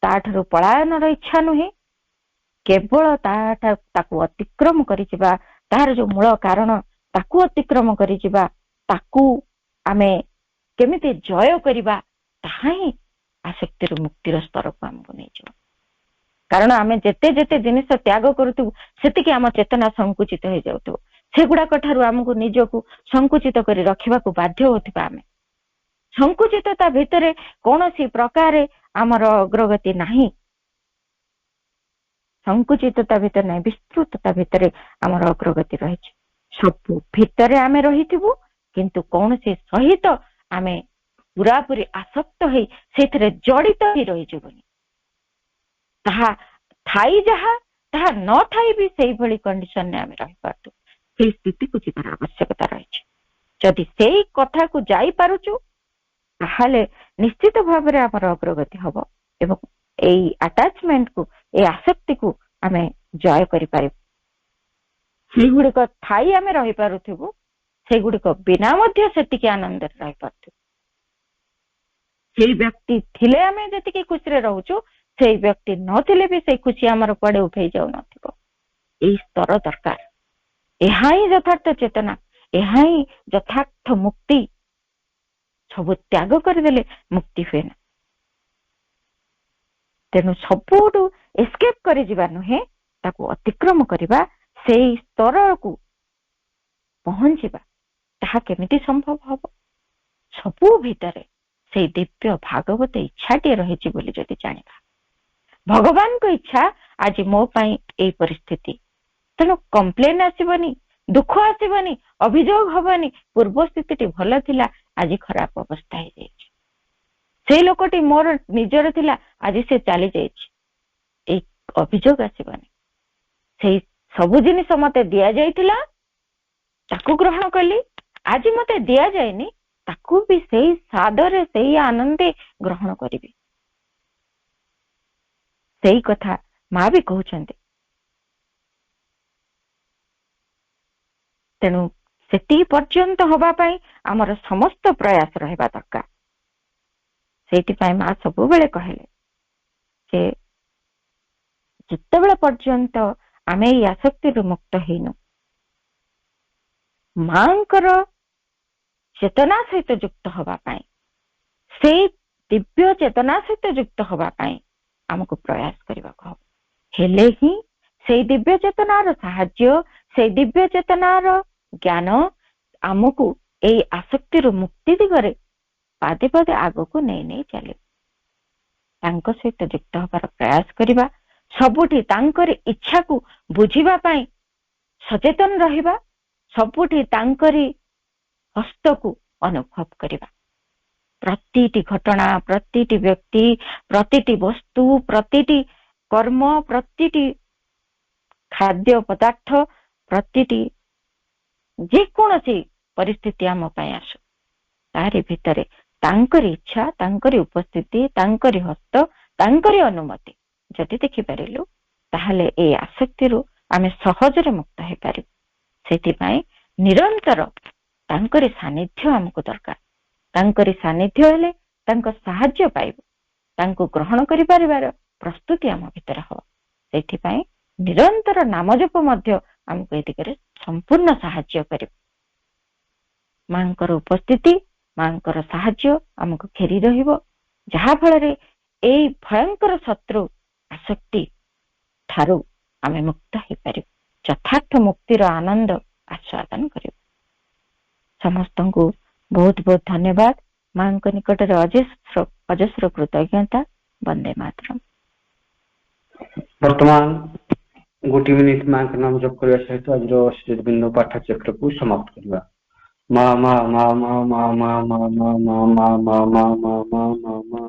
ତାଠାରୁ ପଳାୟନର ଇଚ୍ଛା ନୁହେଁ, କେବଳ ତାକୁ ଅତିକ୍ରମ କରିଯିବା, ତାହାର ଯୋଉ ମୂଳ କାରଣ ତାକୁ ଅତିକ୍ରମ କରିଯିବା, ତାକୁ ଆମେ କେମିତି ଜୟ କରିବା, ତାହା ହିଁ ଆସକ୍ତିରୁ ମୁକ୍ତିର ସ୍ତରକୁ ଆମକୁ ନେଇଯିବ। କାରଣ ଆମେ ଯେତେ ଯେତେ ଜିନିଷ ତ୍ୟାଗ କରୁଥିବୁ, ସେତିକି ଆମ ଚେତନା ସଂକୁଚିତ ହେଇଯାଉଥିବ। ସେଗୁଡାକ ଠାରୁ ଆମକୁ ନିଜକୁ ସଂକୁଚିତ କରି ରଖିବାକୁ ବାଧ୍ୟ ହଉଥିବା। ଆମେ ସଂକୁଚିତତା ଭିତରେ କୌଣସି ପ୍ରକାର ଆମର ଅଗ୍ରଗତି ନାହିଁ। ସଂକୁଚିତତା ଭିତରେ ନାହିଁ, ବିସ୍ତୃତତା ଭିତରେ ଆମର ଅଗ୍ରଗତି ରହିଛି। ସବୁ ଭିତରେ ଆମେ ରହିଥିବୁ, କିନ୍ତୁ କୌଣସି ସହିତ ଆମେ ପୁରାପୁରି ଆସକ୍ତ ହେଇ ସେଇଥିରେ ଜଡିତ ହେଇ ରହିଯିବୁନି। ତାହା ଥାଇ ଯାହା, ତାହା ନ ଥାଇ ବି ସେଇଭଳି କଣ୍ଡିସନରେ ଆମେ ରହିପାରୁଛୁ। ସେଇ ସ୍ଥିତିକୁ ଯିବାର ଆବଶ୍ୟକତା ରହିଛି। ଯଦି ସେଇ କଥାକୁ ଯାଇପାରୁଛୁ, ତାହେଲେ ନିଶ୍ଚିତ ଭାବରେ ଆମର ଅଗ୍ରଗତି ହବ ଏବଂ ଏଇ ଆଟାଚମେଣ୍ଟକୁ, ଏଇ ଆସକ୍ତିକୁ ଆମେ ଜୟ କରିପାରିବୁ। ସେଇଗୁଡିକ ଥାଇ ଆମେ ରହିପାରୁଥିବୁ, ସେଇଗୁଡିକ ବିନା ମଧ୍ୟ ସେତିକି ଆନନ୍ଦରେ ରହିପାରୁଥିବୁ। ସେଇ ବ୍ୟକ୍ତି ଥିଲେ ଆମେ ଯେତିକି ଖୁସିରେ ରହୁଛୁ, ସେଇ ବ୍ୟକ୍ତି ନଥିଲେ ବି ସେଇ ଖୁସି ଆମର କୁଆଡେ ଉଠେଇ ଯାଉନଥିବ। ଏଇ ସ୍ତର ଦରକାର। ଏହା ହିଁ ଯଥାର୍ଥ ଚେତନା, ଏହା ହିଁ ଯଥାର୍ଥ ମୁକ୍ତି। ସବୁ ତ୍ୟାଗ କରିଦେଲେ ମୁକ୍ତି ହୁଏ ନା। ତେଣୁ ସବୁଠୁ ଏସ୍କେପ୍ କରିଯିବା ନୁହେଁ, ତାକୁ ଅତିକ୍ରମ କରିବା, ସେଇ ସ୍ତରକୁ ପହଞ୍ଚିବା। ତାହା କେମିତି ସମ୍ଭବ ହବ? ସବୁ ଭିତରେ ସେଇ ଦିବ୍ୟ ଭାଗବତ ଇଚ୍ଛାଟିଏ ରହିଛି ବୋଲି ଯଦି ଜାଣିବା, ଭଗବାନଙ୍କ ଇଚ୍ଛା ଆଜି ମୋ ପାଇଁ ଏଇ ପରିସ୍ଥିତି, ତେଣୁ କମ୍ପ୍ଲେନ ଆସିବନି, ଦୁଃଖ ଆସିବନି, ଅଭିଯୋଗ ହବନି, ପୂର୍ବ ସ୍ଥିତିଟି ଭଲ ଥିଲା, ଆଜି ଖରାପ ଅବସ୍ଥା ହେଇଯାଇଛି, ସେଇ ଲୋକଟି ମୋର ନିଜର ଥିଲା, ଆଜି ସେ ଚାଲି ଯାଇଛି, ଏଇ ଅଭିଯୋଗ ଆସିବନି। ସେଇ ସବୁ ଜିନିଷ ମତେ ଦିଆଯାଇଥିଲା, ତାକୁ ଗ୍ରହଣ କଲି, ଆଜି ମତେ ଦିଆଯାଇନି, ତାକୁ ବି ସେଇ ସାଦରେ ସେଇ ଆନନ୍ଦେ ଗ୍ରହଣ କରିବି। ସେଇ କଥା ମା ବି କହୁଛନ୍ତି। ତେଣୁ ସେତିକି ପର୍ଯ୍ୟନ୍ତ ହବା ପାଇଁ ଆମର ସମସ୍ତ ପ୍ରୟାସ ରହିବା ଦରକାର। ସେଇଥିପାଇଁ ମା ସବୁବେଳେ କହିଲେ ଯେ ଯେତେବେଳେ ପର୍ଯ୍ୟନ୍ତ ଆମେ ଏଇ ଆସକ୍ତିରୁ ମୁକ୍ତ ହେଇନୁ, ମାଙ୍କର ଚେତନା ସହିତ ଯୁକ୍ତ ହବା ପାଇଁ, ସେଇ ଦିବ୍ୟ ଚେତନା ସହିତ ଯୁକ୍ତ ହବା ପାଇଁ ଆମକୁ ପ୍ରୟାସ କରିବାକୁ ହବ। ହେଲେ ହିଁ ସେଇ ଦିବ୍ୟ ଚେତନାର ସାହାଯ୍ୟ, ସେଇ ଦିବ୍ୟ ଚେତନାର ଜ୍ଞାନ ଆମକୁ ଏଇ ଆସକ୍ତିରୁ ମୁକ୍ତି ଦିଗରେ ପାଦେ ପାଦେ ଆଗକୁ ନେଇ ନେଇ ଚାଲିବ। ତାଙ୍କ ସହିତ ଯୁକ୍ତ ହବାର ପ୍ରୟାସ କରିବା, ସବୁଠି ତାଙ୍କରି ଇଚ୍ଛାକୁ ବୁଝିବା ପାଇଁ ସଚେତନ ରହିବା, ସବୁଠି ତାଙ୍କରି ହସ୍ତକୁ ଅନୁଭବ କରିବା। ପ୍ରତିଟି ଘଟଣା, ପ୍ରତିଟି ବ୍ୟକ୍ତି, ପ୍ରତିଟି ବସ୍ତୁ, ପ୍ରତିଟି କର୍ମ, ପ୍ରତିଟି ଖାଦ୍ୟ ପଦାର୍ଥ, ପ୍ରତିଟି ଯେକୌଣସି ପରିସ୍ଥିତି ଆମ ପାଇଁ ଆସୁ, ତାରି ଭିତରେ ତାଙ୍କରି ଇଚ୍ଛା, ତାଙ୍କରି ଉପସ୍ଥିତି, ତାଙ୍କରି ହସ୍ତ, ତାଙ୍କରି ଅନୁମତି ଯଦି ଦେଖିପାରିଲୁ, ତାହେଲେ ଏଇ ଆସକ୍ତିରୁ ଆମେ ସହଜରେ ମୁକ୍ତ ହେଇପାରିବୁ। ସେଥିପାଇଁ ନିରନ୍ତର ତାଙ୍କରି ସାନ୍ନିଧ୍ୟ ଆମକୁ ଦରକାର। ତାଙ୍କରି ସାନ୍ନିଧ୍ୟ ହେଲେ ତାଙ୍କ ସାହାଯ୍ୟ ପାଇବୁ, ତାଙ୍କୁ ଗ୍ରହଣ କରିପାରିବାର ପ୍ରସ୍ତୁତି ଆମ ଭିତରେ ହବ। ସେଥିପାଇଁ ନିରନ୍ତର ନାମ ଜପ ମଧ୍ୟ ଆମକୁ ଏ ଦିଗରେ ସମ୍ପୂର୍ଣ୍ଣ ସାହାଯ୍ୟ କରିବ। ମାଙ୍କର ଉପସ୍ଥିତି, ମାଙ୍କର ସାହାଯ୍ୟ ଆମକୁ ଘେରି ରହିବ, ଯାହା ଫଳରେ ଏଇ ଭୟଙ୍କର ଶତ୍ରୁ ଆସକ୍ତି ଠାରୁ ଆମେ ମୁକ୍ତ ହେଇପାରିବୁ, ଯଥାର୍ଥ ମୁକ୍ତିର ଆନନ୍ଦ ଆସ୍ୱାଦନ କରିବୁ। ସମସ୍ତଙ୍କୁ ବହୁତ ବହୁତ ଧନ୍ୟବାଦ। ମାଙ୍କ ନିକଟରେ ଅଜସ୍ର କୃତଜ୍ଞତା। ବନ୍ଦେ ମାତରମ୍। ବର୍ତ୍ତମାନ 1 ମିନିଟ ମାଙ୍କ ନାମ ଜପ କରିବା ସହିତ ଆଜିର ଶ୍ରୀବିନ୍ଦୁ ପାଠଚକ୍ରକୁ ସମାପ୍ତ କରିବା। ମା ମା ମା ମା ମା ମା ମା ମା ମା ମା ମା ମା ମା ମା ମା